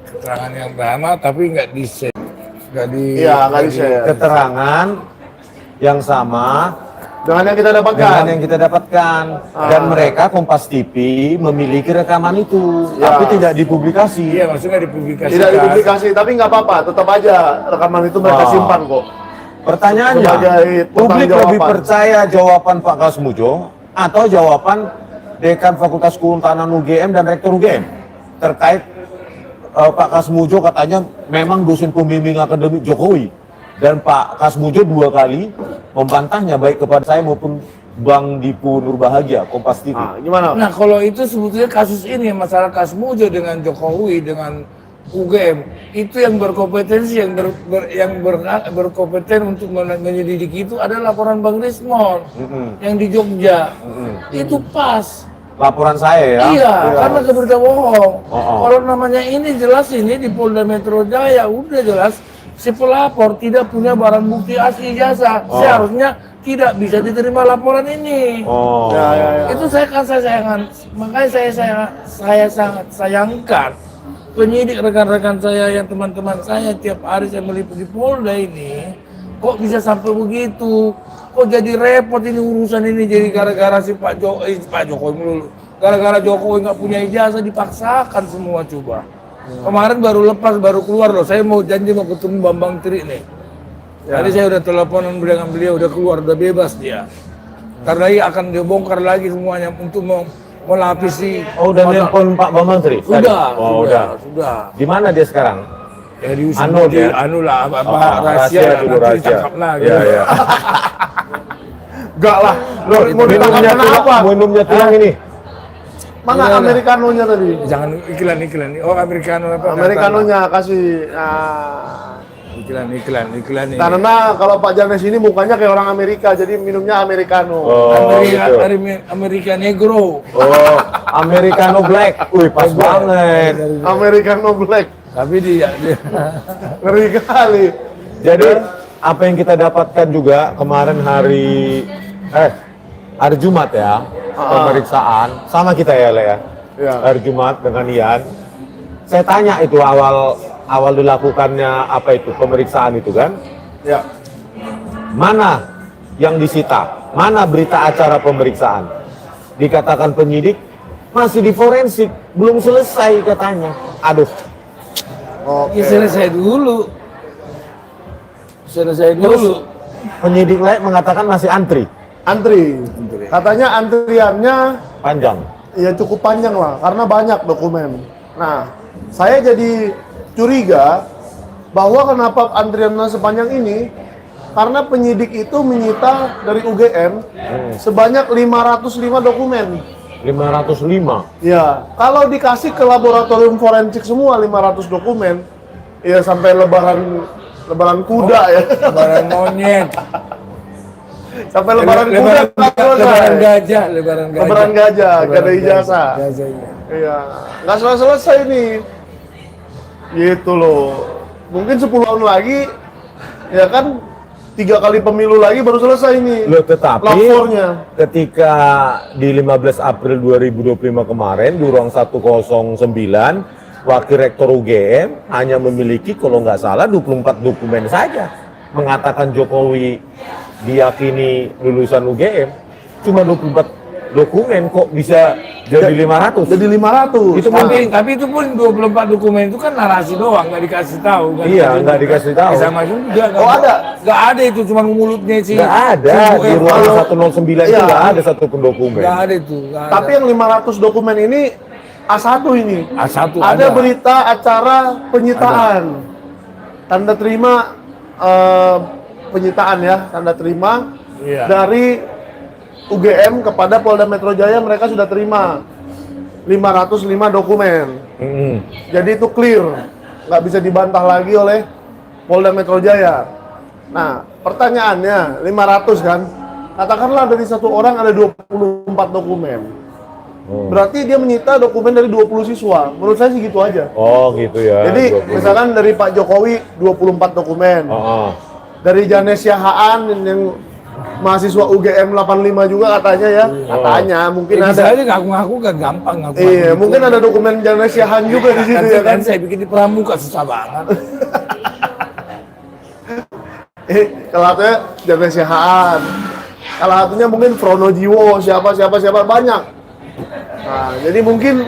Keterangan yang sama tapi nggak di share. Iya, nggak di-share. Keterangan yang sama Dengan yang kita dapatkan. dengan yang kita dapatkan. Dan mereka Kompas TV memiliki rekaman itu, Ya. tapi tidak dipublikasi. Iya, maksudnya dipublikasikan. Tidak dipublikasi, tapi nggak apa-apa, tetap aja rekaman itu mereka Oh. simpan kok. Pertanyaannya, Sebagai publik lebih pertanggungjawaban. percaya jawaban Pak Kasmujo atau jawaban Dekan Fakultas Kehutanan UGM dan Rektor UGM terkait Pak Kasmujo katanya memang dosen pembimbing akademik Jokowi, dan Pak Kasmujo 2 kali membantahnya baik kepada saya maupun Bang Dipo Nur Bahagia, Kompas TV. Nah, gimana? Nah, kalau itu sebetulnya kasus ini masalah Kasmujo dengan Jokowi dengan UGM itu yang berkompetensi yang berkompeten untuk menyelidiki itu ada laporan Bang Rismon yang di Jogja. Itu pas. Laporan saya ya. Iya, karena ke berita bohong. Oh. Kalau namanya ini jelas ini di Polda Metro Jaya udah jelas si pelapor tidak punya barang bukti asli jasa. Seharusnya tidak bisa diterima laporan ini. Oh. Ya. Itu saya sayangkan, makanya saya sangat sayangkan penyidik rekan-rekan saya yang teman-teman saya tiap hari saya meliput di Polda ini kok bisa sampai begitu, kok jadi repot ini urusan ini jadi gara-gara si Pak Jokowi melulu, gara-gara Jokowi nggak punya ijazah dipaksakan semua coba. Kemarin baru keluar loh, saya mau janji mau ketemu Bambang Tri nih. Tadi saya udah teleponan dengan beliau, udah keluar, udah bebas dia. Karena ia akan dibongkar lagi semuanya untuk melapisi. Oh, udah nelpon Pak Bambang Tri? Sudah, Oh, sudah. Di mana dia sekarang? Ya diusung Anu di dia? anu lah, apa rahasia dulu, nanti rahasia. ditangkap lah. Iya, gitu. iya. Enggak lah. Lo mau ditangkap Minumnya kenapa? tulang ini. Mana Udah. Americanonya tadi? Jangan iklan. Oh, Americano apa? Americanonya kasih. Iklan ini. Karena kalau Pak Janes ini mukanya kayak orang Amerika, jadi minumnya Americano. gitu. Amerika Negro. Oh, Americano Black. Wih, pas banget. Americano Black. Tapi dia Ngeri kali. Jadi apa yang kita dapatkan juga kemarin hari Jumat ya, pemeriksaan sama kita ya, Le ya. Ya. Hari Jumat dengan Ian. Saya tanya itu awal dilakukannya apa itu pemeriksaan itu kan? Ya. Mana yang disita? Mana berita acara pemeriksaan? Dikatakan penyidik masih di forensik, belum selesai katanya. Aduh. Oke. ya selesai dulu. Penyidik lain mengatakan masih antri Antri. Katanya antriannya panjang. ya cukup panjang lah, karena banyak dokumen. Nah, saya jadi curiga bahwa kenapa antriannya sepanjang ini, karena penyidik itu menyita dari UGM sebanyak 505 dokumen. 505. Ya, kalau dikasih ke laboratorium forensik semua 500 dokumen, ya sampai lebaran kuda ya. Lebaran monyet. Sampai lebaran kuda nggak selesai. Lebaran gajah. Gak ada ijazah. Iya. Iya, nggak selesai nih. Gitu loh. Mungkin 10 tahun lagi, ya kan 3 kali pemilu lagi baru selesai nih. Loh, tetapi lapornya. ketika di 15 April 2025 kemarin di ruang 109, Wakil Rektor UGM hanya memiliki kalau nggak salah 24 dokumen saja. Mengatakan Jokowi diyakini lulusan UGM, cuma 24 dokumen kok bisa jadi 500. Jadi 500. Itu mungkin Tapi itu pun 24 dokumen itu kan narasi doang, nggak dikasih tahu. Iya, nggak dikasih tahu. Sama juga. Oh, ada? Nggak ada itu, cuma mulutnya sih. nggak ada di ruang 109 itu Iya. nggak ada satupun dokumen. Nggak ada itu. Nggak Tapi ada. yang 500 dokumen ini A1 ini. A1 ada ada. berita acara penyitaan. Tanda terima penyitaan ya, tanda terima Iya. dari UGM kepada Polda Metro Jaya, mereka sudah terima 505 dokumen. Jadi itu clear, nggak bisa dibantah lagi oleh Polda Metro Jaya. Nah, pertanyaannya 500 kan? Katakanlah dari satu orang ada 24 dokumen. Berarti dia menyita dokumen dari 20 siswa. Menurut saya sih gitu aja. Oh gitu ya. Jadi 20. misalkan dari Pak Jokowi 24 dokumen. Dari Janesia Haan yang mahasiswa UGM 85 juga katanya ya. Katanya mungkin Bisa ada. aja ngaku-ngaku gak gampang ngaku. Iya, mungkin ada dokumen Janesia Haan juga di situ ya kan. Saya bikin di pramuka susah banget. Kalau satunya Janesia Haan. Kalau satunya mungkin Pronojiwo, siapa banyak. Nah, jadi mungkin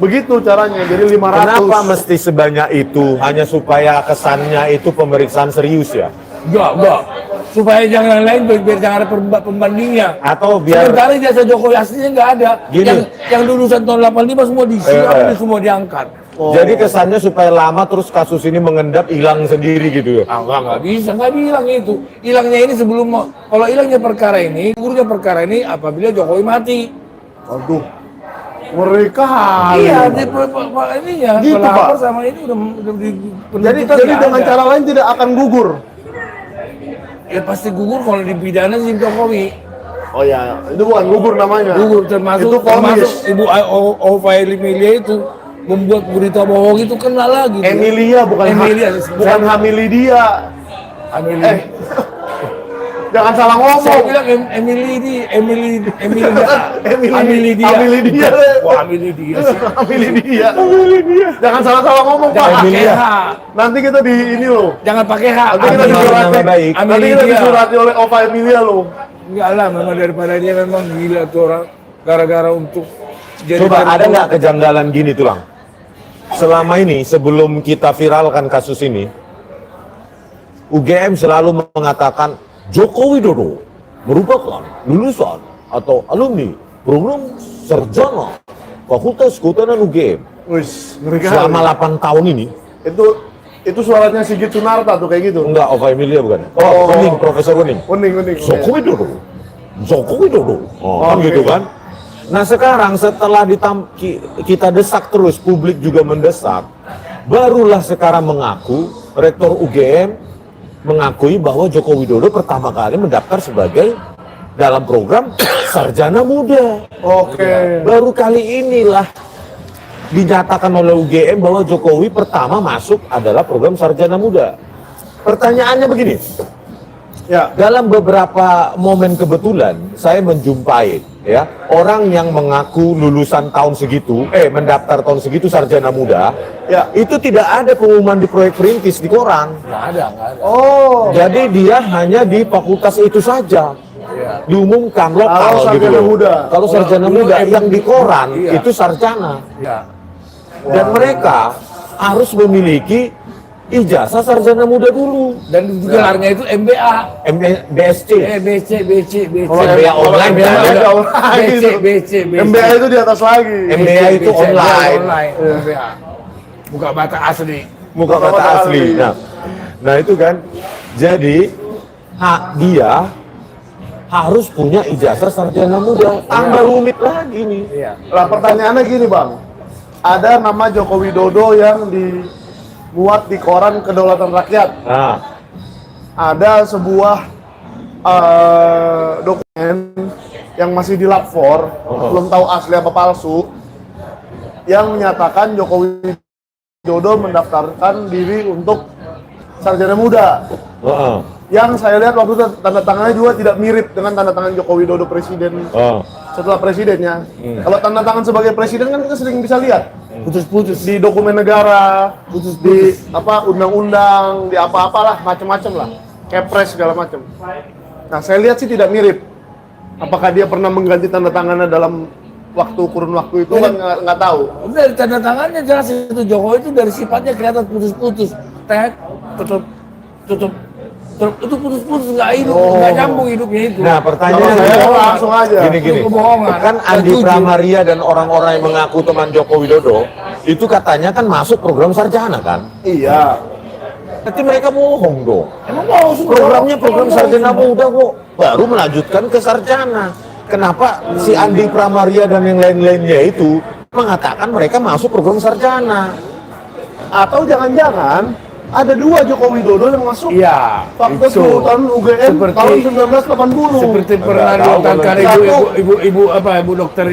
begitu caranya. Jadi 500. Kenapa mesti sebanyak itu? Hanya supaya kesannya itu pemeriksaan serius ya? Enggak. Supaya jangan lain biar jangan ada pembandingnya. Atau biar Sementara jasa Jokowi aslinya nggak ada. Gini. Yang lulusan tahun 85 semua semua diangkat. jadi kesannya supaya lama terus kasus ini mengendap hilang sendiri gitu ya? Nggak bisa, nggak bilang itu. Hilangnya ini kalau hilangnya perkara ini, gugurnya perkara ini apabila Jokowi mati. Aduh, mereka Iya, ininya Gitu, pelapor Pak. sama ini udah jadi dengan cara lain tidak akan gugur. ya pasti gugur kalau dipidana si Jokowi. Oh ya, itu bukan gugur namanya. Gugur Itu termasuk vonis. Ibu Ova Emilia itu membuat berita bohong itu kena lagi. Emilia bukan Emilia, bukan Hamilia. Emilia. Jangan salah Saya ngomong. bilang Emilia. Wah, Emilia sih. Hamilia. Jangan salah ngomong, Pak. Jangan pakai Emilia. H. Nanti kita di ini loh. Jangan pakai H. Nanti kita Amilia disurati. nama baik. Nanti kita Emilia. disurati oleh Ova Emilia loh. Enggak lah, memang daripada dia memang gila tuh orang gara-gara untuk Coba ada nggak kejanggalan gini tulang? Selama ini sebelum kita viralkan kasus ini, UGM selalu mengatakan Joko Widodo merupakan lulusan atau alumni program sarjana Fakultas Kehutanan UGM. Wis, ngeri kali. Selama 8 tahun ini, Itu suaranya Sigit Sunarta tuh kayak gitu. enggak Ova Emilia bukan? Oh. Kuning, Profesor Kuning. Kuning. Joko Widodo. Oh, kan Oke. gitu kan? Nah sekarang setelah kita desak terus, publik juga mendesak, barulah sekarang mengaku Rektor UGM mengakui bahwa Joko Widodo pertama kali mendaftar sebagai dalam program Sarjana Muda. Oke. Baru kali inilah dinyatakan oleh UGM bahwa Jokowi pertama masuk adalah program Sarjana Muda. Pertanyaannya begini, Ya. dalam beberapa momen kebetulan saya menjumpai ya orang yang mengaku lulusan tahun segitu, mendaftar tahun segitu Sarjana Muda, Ya. itu tidak ada pengumuman di proyek perintis di koran. Nggak ada. Oh. Jadi dia hanya di fakultas itu saja Iya. diumumkan lokal Kalau gitu sarjana loh. muda. Kalau sarjana Dulu muda yang di koran Iya. itu sarjana. Iya. Dan mereka harus memiliki ijazah sarjana muda dulu. Dan juga gelarnya itu MBA. BSc. BC. Kalau MBA online MBA kan? udah online itu. BC. MBA itu di atas lagi. MBA itu online. MBA. Buka bata asli. Muka kata asli. Nah itu kan. Jadi dia harus punya ijazah sarjana muda. Tambah rumit lagi nih. Iya. Lah pertanyaannya gini Bang, ada nama Joko Widodo yang dimuat di koran Kedaulatan Rakyat. Nah, Ada sebuah dokumen yang masih di lab 4, belum tahu asli apa palsu, yang menyatakan Joko Widodo mendaftarkan diri untuk Sarjana Muda. Yang saya lihat waktu itu tanda tangannya juga tidak mirip dengan tanda tangan Joko Widodo presiden setelah presidennya. Kalau tanda tangan sebagai presiden kan kita sering bisa lihat Putus-putus. di dokumen negara, di apa undang-undang, di apa-apalah macam-macam lah, kepres segala macam. Nah saya lihat sih tidak mirip. Apakah dia pernah mengganti tanda tangannya dalam kurun waktu itu kan nggak tahu. Dari tanda tangannya jelas itu Jokowi itu dari sifatnya kelihatan putus-putus. Tutup. Itu putus-putus nggak hidup, nggak nyambung hidupnya itu. Nah Kalau pertanyaannya saya langsung aja. gini. Itu kebohongan. Kan Andi Setuju. Pramaria dan orang-orang yang mengaku teman Joko Widodo itu katanya kan masuk program sarjana kan? Iya. Berarti mereka bohong dong. Emang mau semua? Programnya program Emang mau sarjana semua? muda kok, baru melanjutkan ke sarjana. Kenapa si Andi Pramaria dan yang lain-lainnya itu mengatakan mereka masuk program sarjana? Atau jangan-jangan ada dua Joko Widodo yang masuk Iya. fakultas itu. Kehutanan UGM Seperti- tahun 1980. Seperti pernah Nggak tahu diungkapkan kalau- ibu dokter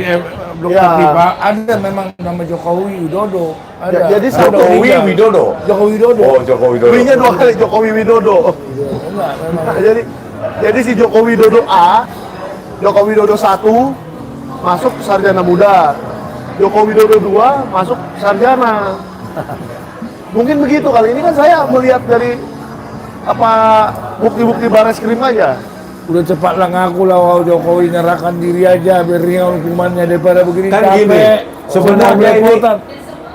Ya. Pipa, ada memang nama Jokowi Widodo. Ada. Ya, jadi Ada Jokowi tiga. Widodo. Jokowi Widodo. Oh, Joko Widodo. W-nya dua kali Jokowi Widodo. Enggak, memang. Nah, jadi si Joko Widodo A, Joko Widodo 1 masuk sarjana muda. Joko Widodo 2 masuk sarjana. Mungkin begitu kali ini kan saya melihat dari apa bukti-bukti Barreskrim aja. Udah cepatlah ngaku lah wow, Jokowi nyerahkan diri aja biar ringan hukumannya daripada begini Kan capek. gini, sebenarnya ini Belepotan.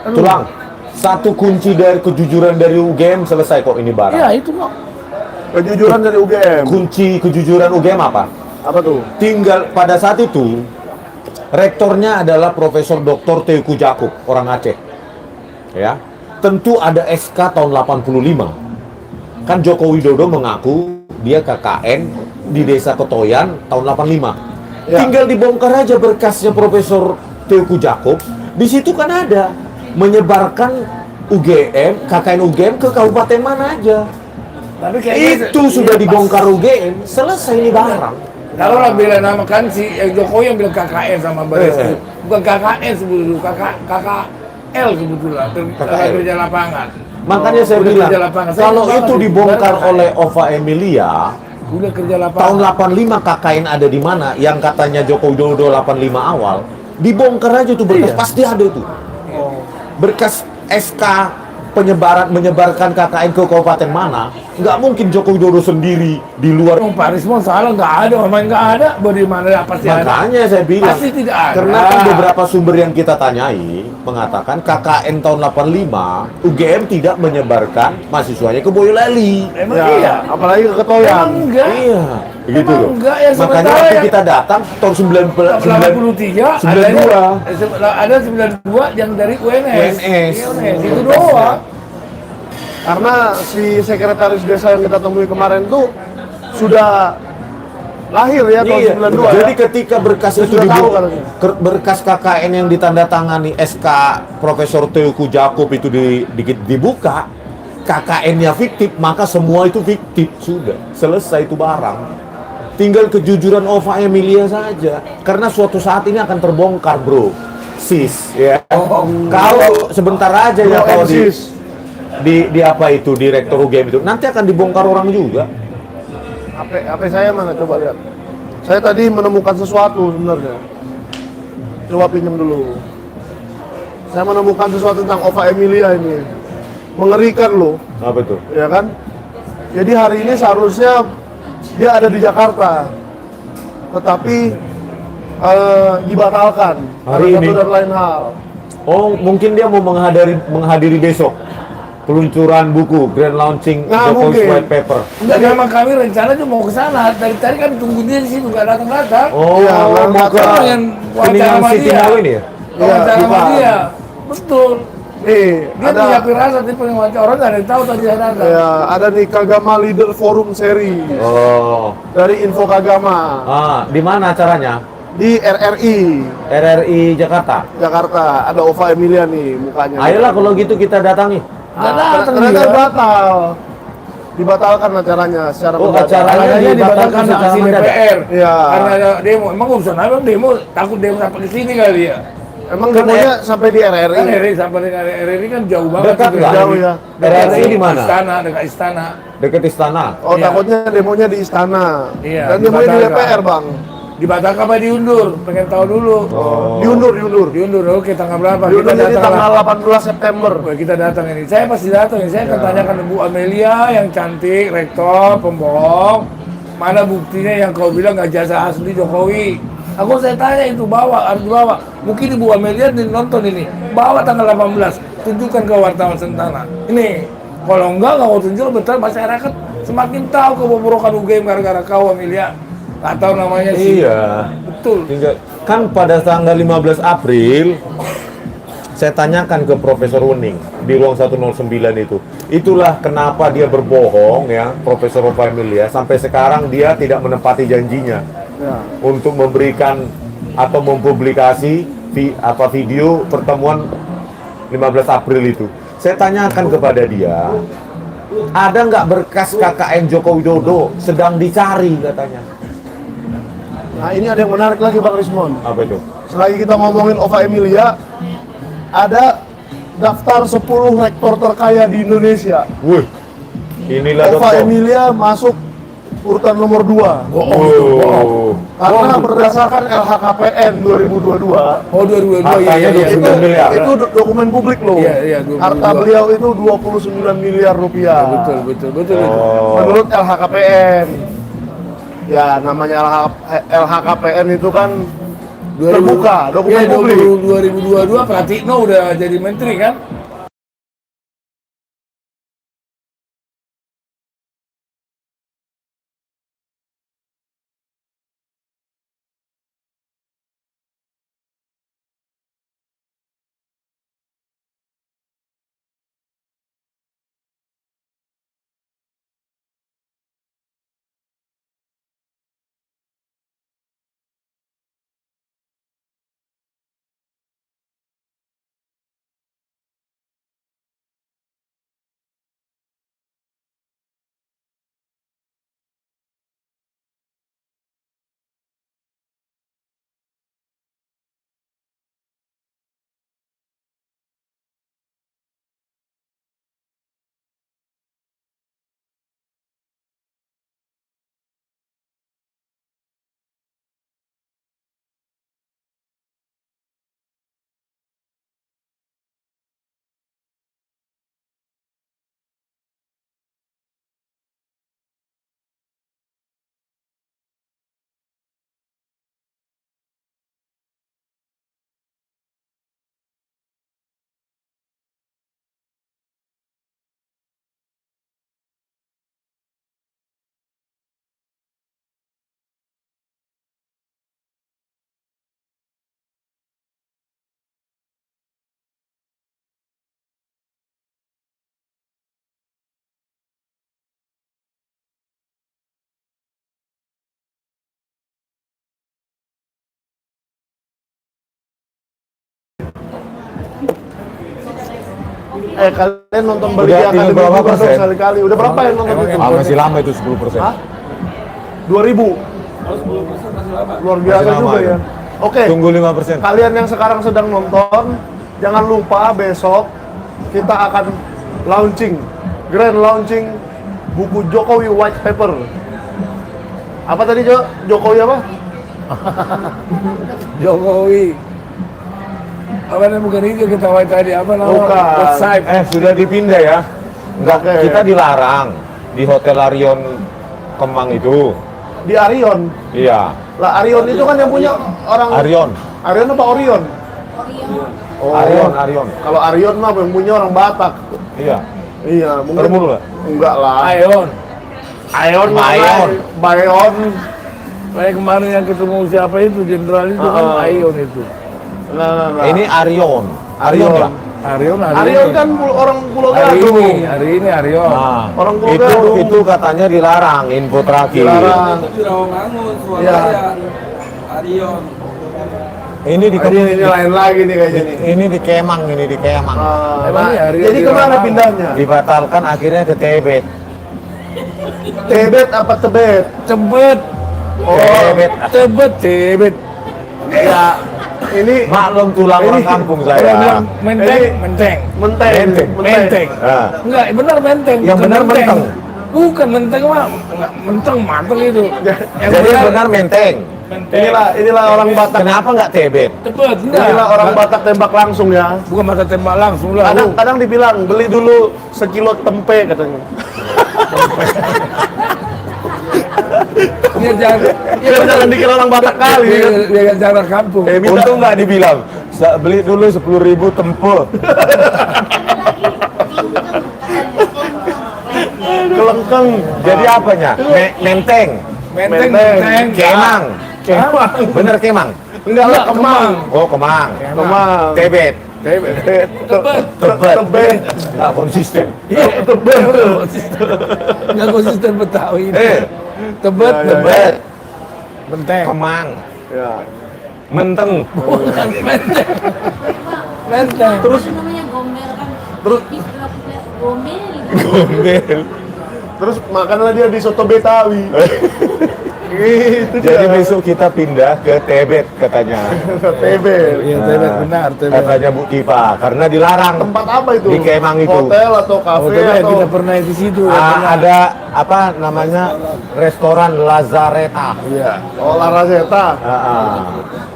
Aduh. Tulang, satu kunci dari kejujuran dari UGM selesai kok ini barang. Iya itu kok. Kejujuran dari UGM. Kunci kejujuran UGM apa? Apa tuh? Tinggal pada saat itu rektornya adalah Profesor Dr. Teuku Jakub, orang Aceh. Ya. Tentu ada SK tahun 85. Kan Joko Widodo mengaku dia KKN di Desa Ketoyan tahun 85. Ya. Tinggal dibongkar aja berkasnya Profesor Teuku Jakub. Di situ kan ada menyebarkan UGM, KKN UGM ke kabupaten mana aja. Tapi kayaknya Itu sudah dibongkar UGM, selesai ini barang. Kalau lah bila namakan si Jokowi yang bilang KKN sama Barreskrim. Bukan KKN sebelum KKL kebetulan, KKL. kerja lapangan. Makanya saya Udah bilang, kerja lapangan. Saya kalau tahu itu sih, dibongkar KKN. oleh Ova Emilia, Udah kerja lapangan. tahun 85 KKN ada di mana? Yang katanya Joko Widodo 85 awal, dibongkar aja tuh berkas, Iya. pasti ada tuh. Berkas SK menyebarkan KKN ke kabupaten mana, nggak mungkin Joko Widodo sendiri di luar. Pak Rismon salah nggak ada, memang nggak ada. Bagaimana pasti ada? Makanya saya bilang, Pasti tidak ada. karena kan beberapa sumber yang kita tanyai mengatakan KKN tahun 85 UGM tidak menyebarkan mahasiswanya ke Boyolali. Emang Ya, iya. apalagi ke Ketoyan. Emang enggak. Iya, begitu Emang loh. enggak, yang Makanya sementara waktu yang- kita datang tahun 83 ada 92 yang dari UNS. UNS. Itu doang. Karena si sekretaris desa yang kita temui kemarin tuh sudah lahir ya tahun Iya. 92 Jadi ya. ketika berkas Saya itu sudah tahu dibuka, katanya. berkas KKN yang ditandatangani SK Profesor Teuku Jakub itu dibuka, KKN-nya fiktif, maka semua itu fiktif, sudah selesai itu barang. Tinggal kejujuran Ova Emilia saja, karena suatu saat ini akan terbongkar, bro, sis, ya. Kalau sebentar aja ya, Bro, kalau sis. di apa itu direktur UGM itu nanti akan dibongkar orang juga. HP saya mana, coba lihat. Saya tadi menemukan sesuatu sebenarnya. Coba pinjam dulu. Saya menemukan sesuatu tentang Ova Emilia ini. Mengerikan loh, Apa itu? ya kan? Jadi hari ini seharusnya dia ada di Jakarta, tetapi dibatalkan Hari karena ini? satu dan lain hal. Oh, mungkin dia mau menghadiri besok peluncuran buku grand launching Nggak Jokowi's mungkin. White Paper. Enggak, memang kami rencana cuma mau ke sana. Dari tadi kan tunggu dia di situ, nggak datang-datang. Oh, Iya, mau ke Orang yang wawancara Kuningan sama City dia. Now ini ya? Wawancara sama bukan. dia. Betul. Dia Dia punya firasat, dia punya wawancara. Orang nggak ada yang tahu tadi saya datang. ya, ada nih Kagama Leader Forum Seri Oh, dari Info Kagama di mana acaranya? di RRI RRI Jakarta. Jakarta. Ada Ova Emilia nih mukanya. Ayolah kalau gitu kita datangi. Nggak datang Ternyata dia. batal. Dibatalkan acaranya secara Oh, mendadak. acaranya Makanya dibatalkan secara aksi mendadak. DPR. Iya. Karena ada demo. Emang urusan apa demo? Takut demo sampai ke sini kali ya. Emang demonya sampai di Kan RRI. RRI sampai dengan RRI kan jauh banget. Dekat itu. nggak? Jauh ya. RRI di mana? Istana, dekat istana. Dekat istana. Oh, Iya. takutnya demonya di istana. Iya, Dan demonya di dibatalkan. DPR, Bang. Dibatalkan apa diundur? Pengen tahu dulu. Oh. Diundur. Diundur, oke tanggal berapa? Diundur Kita jadi datang tanggal lah. 18 September. Wah, kita datang ini. Saya pasti datang ini. Saya akan tanyakan Bu Amelia yang cantik, rektor, pembohong. Mana buktinya yang kau bilang nggak jasa asli Jokowi? Aku saya tanya itu harus dibawa. Mungkin Ibu Amelia nonton ini. Bawa tanggal 18. Tunjukkan ke wartawan Sentana. Ini. Kalau enggak kau tunjuk betul masyarakat semakin tahu kebobrokan UGM gara-gara kau Amelia. Nggak tahu namanya sih. Iya. Betul. Kan pada tanggal 15 April saya tanyakan ke Profesor Uning di ruang 109 itu. Itulah kenapa dia berbohong ya, Profesor Ova Emilia. Sampai sekarang dia tidak menepati janjinya Ya. untuk memberikan atau mempublikasi video pertemuan 15 April itu. Saya tanyakan kepada dia, ada nggak berkas KKN Joko Widodo sedang dicari katanya. Nah, ini ada yang menarik lagi, Bang Rismon. Apa itu? Selagi kita ngomongin Ova Emilia, ada daftar 10 rektor terkaya di Indonesia. Wih, inilah Ova dokter. Emilia masuk urutan nomor 2. Oh, Karena berdasarkan LHKPN 2022, Oh 2022 Hartanya iya. 29 miliar. itu dokumen publik loh. Iya, iya, 22. Harta beliau itu 29 miliar rupiah. Betul itu. Oh. Menurut LHKPN. Ya, namanya LHKPN itu kan terbuka, dokumen Ya, publik. 2022 Pratikno udah jadi menteri kan? kalian nonton beli Udah di tinggal Akademi berapa juga dong persen? sekali-kali. Udah berapa yang nonton itu? Masih lama itu 10%. Hah? 2000. Luar biasa Masih lama juga itu. ya. Oke. Tunggu 5%. Kalian yang sekarang sedang nonton, jangan lupa besok kita akan grand launching buku Jokowi White Paper. Apa tadi Jokowi apa? Jokowi. Apa namanya bukan itu ketawa tadi apa namanya? Bukan. Website. Sudah dipindah ya. Enggak, Oke. kita dilarang di Hotel Arion Kemang itu. Di Arion. Iya, Lah Arion itu kan yang punya orang Arion. Arion apa Orion? Oh. Arion. Kalau Arion mah yang punya orang Batak. Iya. Iya, mungkin. Termul nggak? Enggak lah. Ayon. Ayon. Bayon. Kayak kemarin yang ketemu siapa itu jenderal itu kan Ayon itu. Nah. Ini Arion. Arion ya? Arion kan orang Pulau hari Gadung. ini Arion. Nah, Orang Pulau itu Gadung. itu katanya dilarang, info terakhir. Dilarang. Di Rawamangun, Iya. Arion. Ini di Ini lain lagi nih kayaknya nih. ini di Kemang, ini di Kemang. Emang ya, Arion Jadi di kemana Rawamangun. pindahnya? Dibatalkan akhirnya ke Tebet. Tebet apa Tebet? Cepet. Tebet. Ya, ini Maklum tulang orang kampung Orang saya. bilang menteng. Menteng. Menteng. Nah, Enggak, benar menteng. Yang bukan benar menteng. Bukan menteng mah, enggak, menteng mateng itu. Yang jadi benar Menteng. menteng. Inilah orang Batak. Kenapa nggak Tebet? Cepet, enggak. Inilah orang Batak tembak langsung ya. Bukan mata tembak langsung lah. Kadang dibilang beli dulu sekilo tempe katanya. Dia jangan, Jangan dikira orang Batak kali. dia jarak kampung. Untung nggak dibilang. Beli dulu 10.000 tempe. Kelengkeng. Jadi apanya? Menteng. Menteng, Menteng. Kemang. Kemang. Bener Kemang. Enggak lah, Kemang. Oh Kemang. Kemang. Tebet. Tebet. Tebet. Tebet. Nggak konsisten. Tebet. Enggak konsisten Betawi ini. Ya, Tebet. Menteng. Kemang. Ya. Menteng. Bukan menteng. Menteng. Terus namanya gombel kan. Terus? Istilah gombel. Gombel. terus makanlah dia di soto Betawi. Itu Jadi dia. besok kita pindah ke Tebet katanya. Tebet. Iya, Tebet benar, Tebet. Katanya Bu Kipa karena dilarang. Tempat apa itu? Di Kemang itu. Hotel atau Oh, kafe Tebet atau kita pernah di situ. ya, pernah. Ada apa namanya restoran Lazareta. Iya. Oh, Larazeta.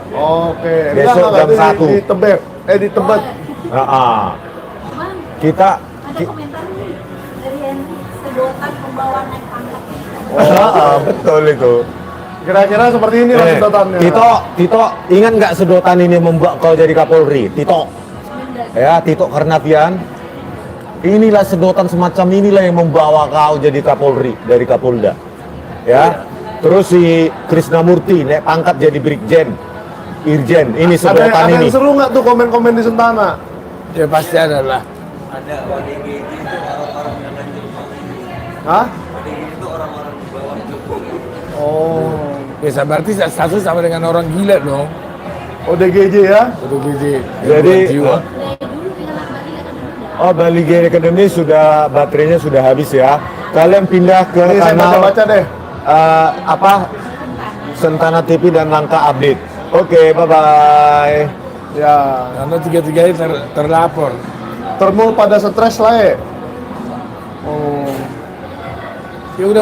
Oke. Besok jam itu 1. di Tebet. Di Tebet. Bang, Kita ada komentar nih dari Henry sedotan pembawa naik pangkat. betul itu. Kira-kira seperti ini lah sedotannya. Tito, ingat nggak sedotan ini membuat kau jadi Kapolri? Tito, ya Tito Karnavian. Inilah sedotan semacam inilah yang membawa kau jadi Kapolri dari Kapolda. Ya, terus si Krisnamurti naik pangkat jadi Brigjen, Irjen. Ini sedotan ada ini. yang seru nggak tuh komen-komen di Sentana? Ya pasti ada lah. Ada ODGJ itu orang-orang yang akan Jokowi. Hah? ODGJ itu orang-orang di bawah Jokowi. Oh. Ya berarti status sama dengan orang gila dong. ODGJ ya? Udah gede. Jadi, jiwa. oh Bali Game Academy sudah baterainya sudah habis ya. Kalian pindah ke Ini saya kanal baca-baca deh. apa Sentana TV dan Langka Update. Oke, bye bye. Ya. Karena tiga-tiganya terlapor. Termul pada stres lah ya. Oh. Ya udah.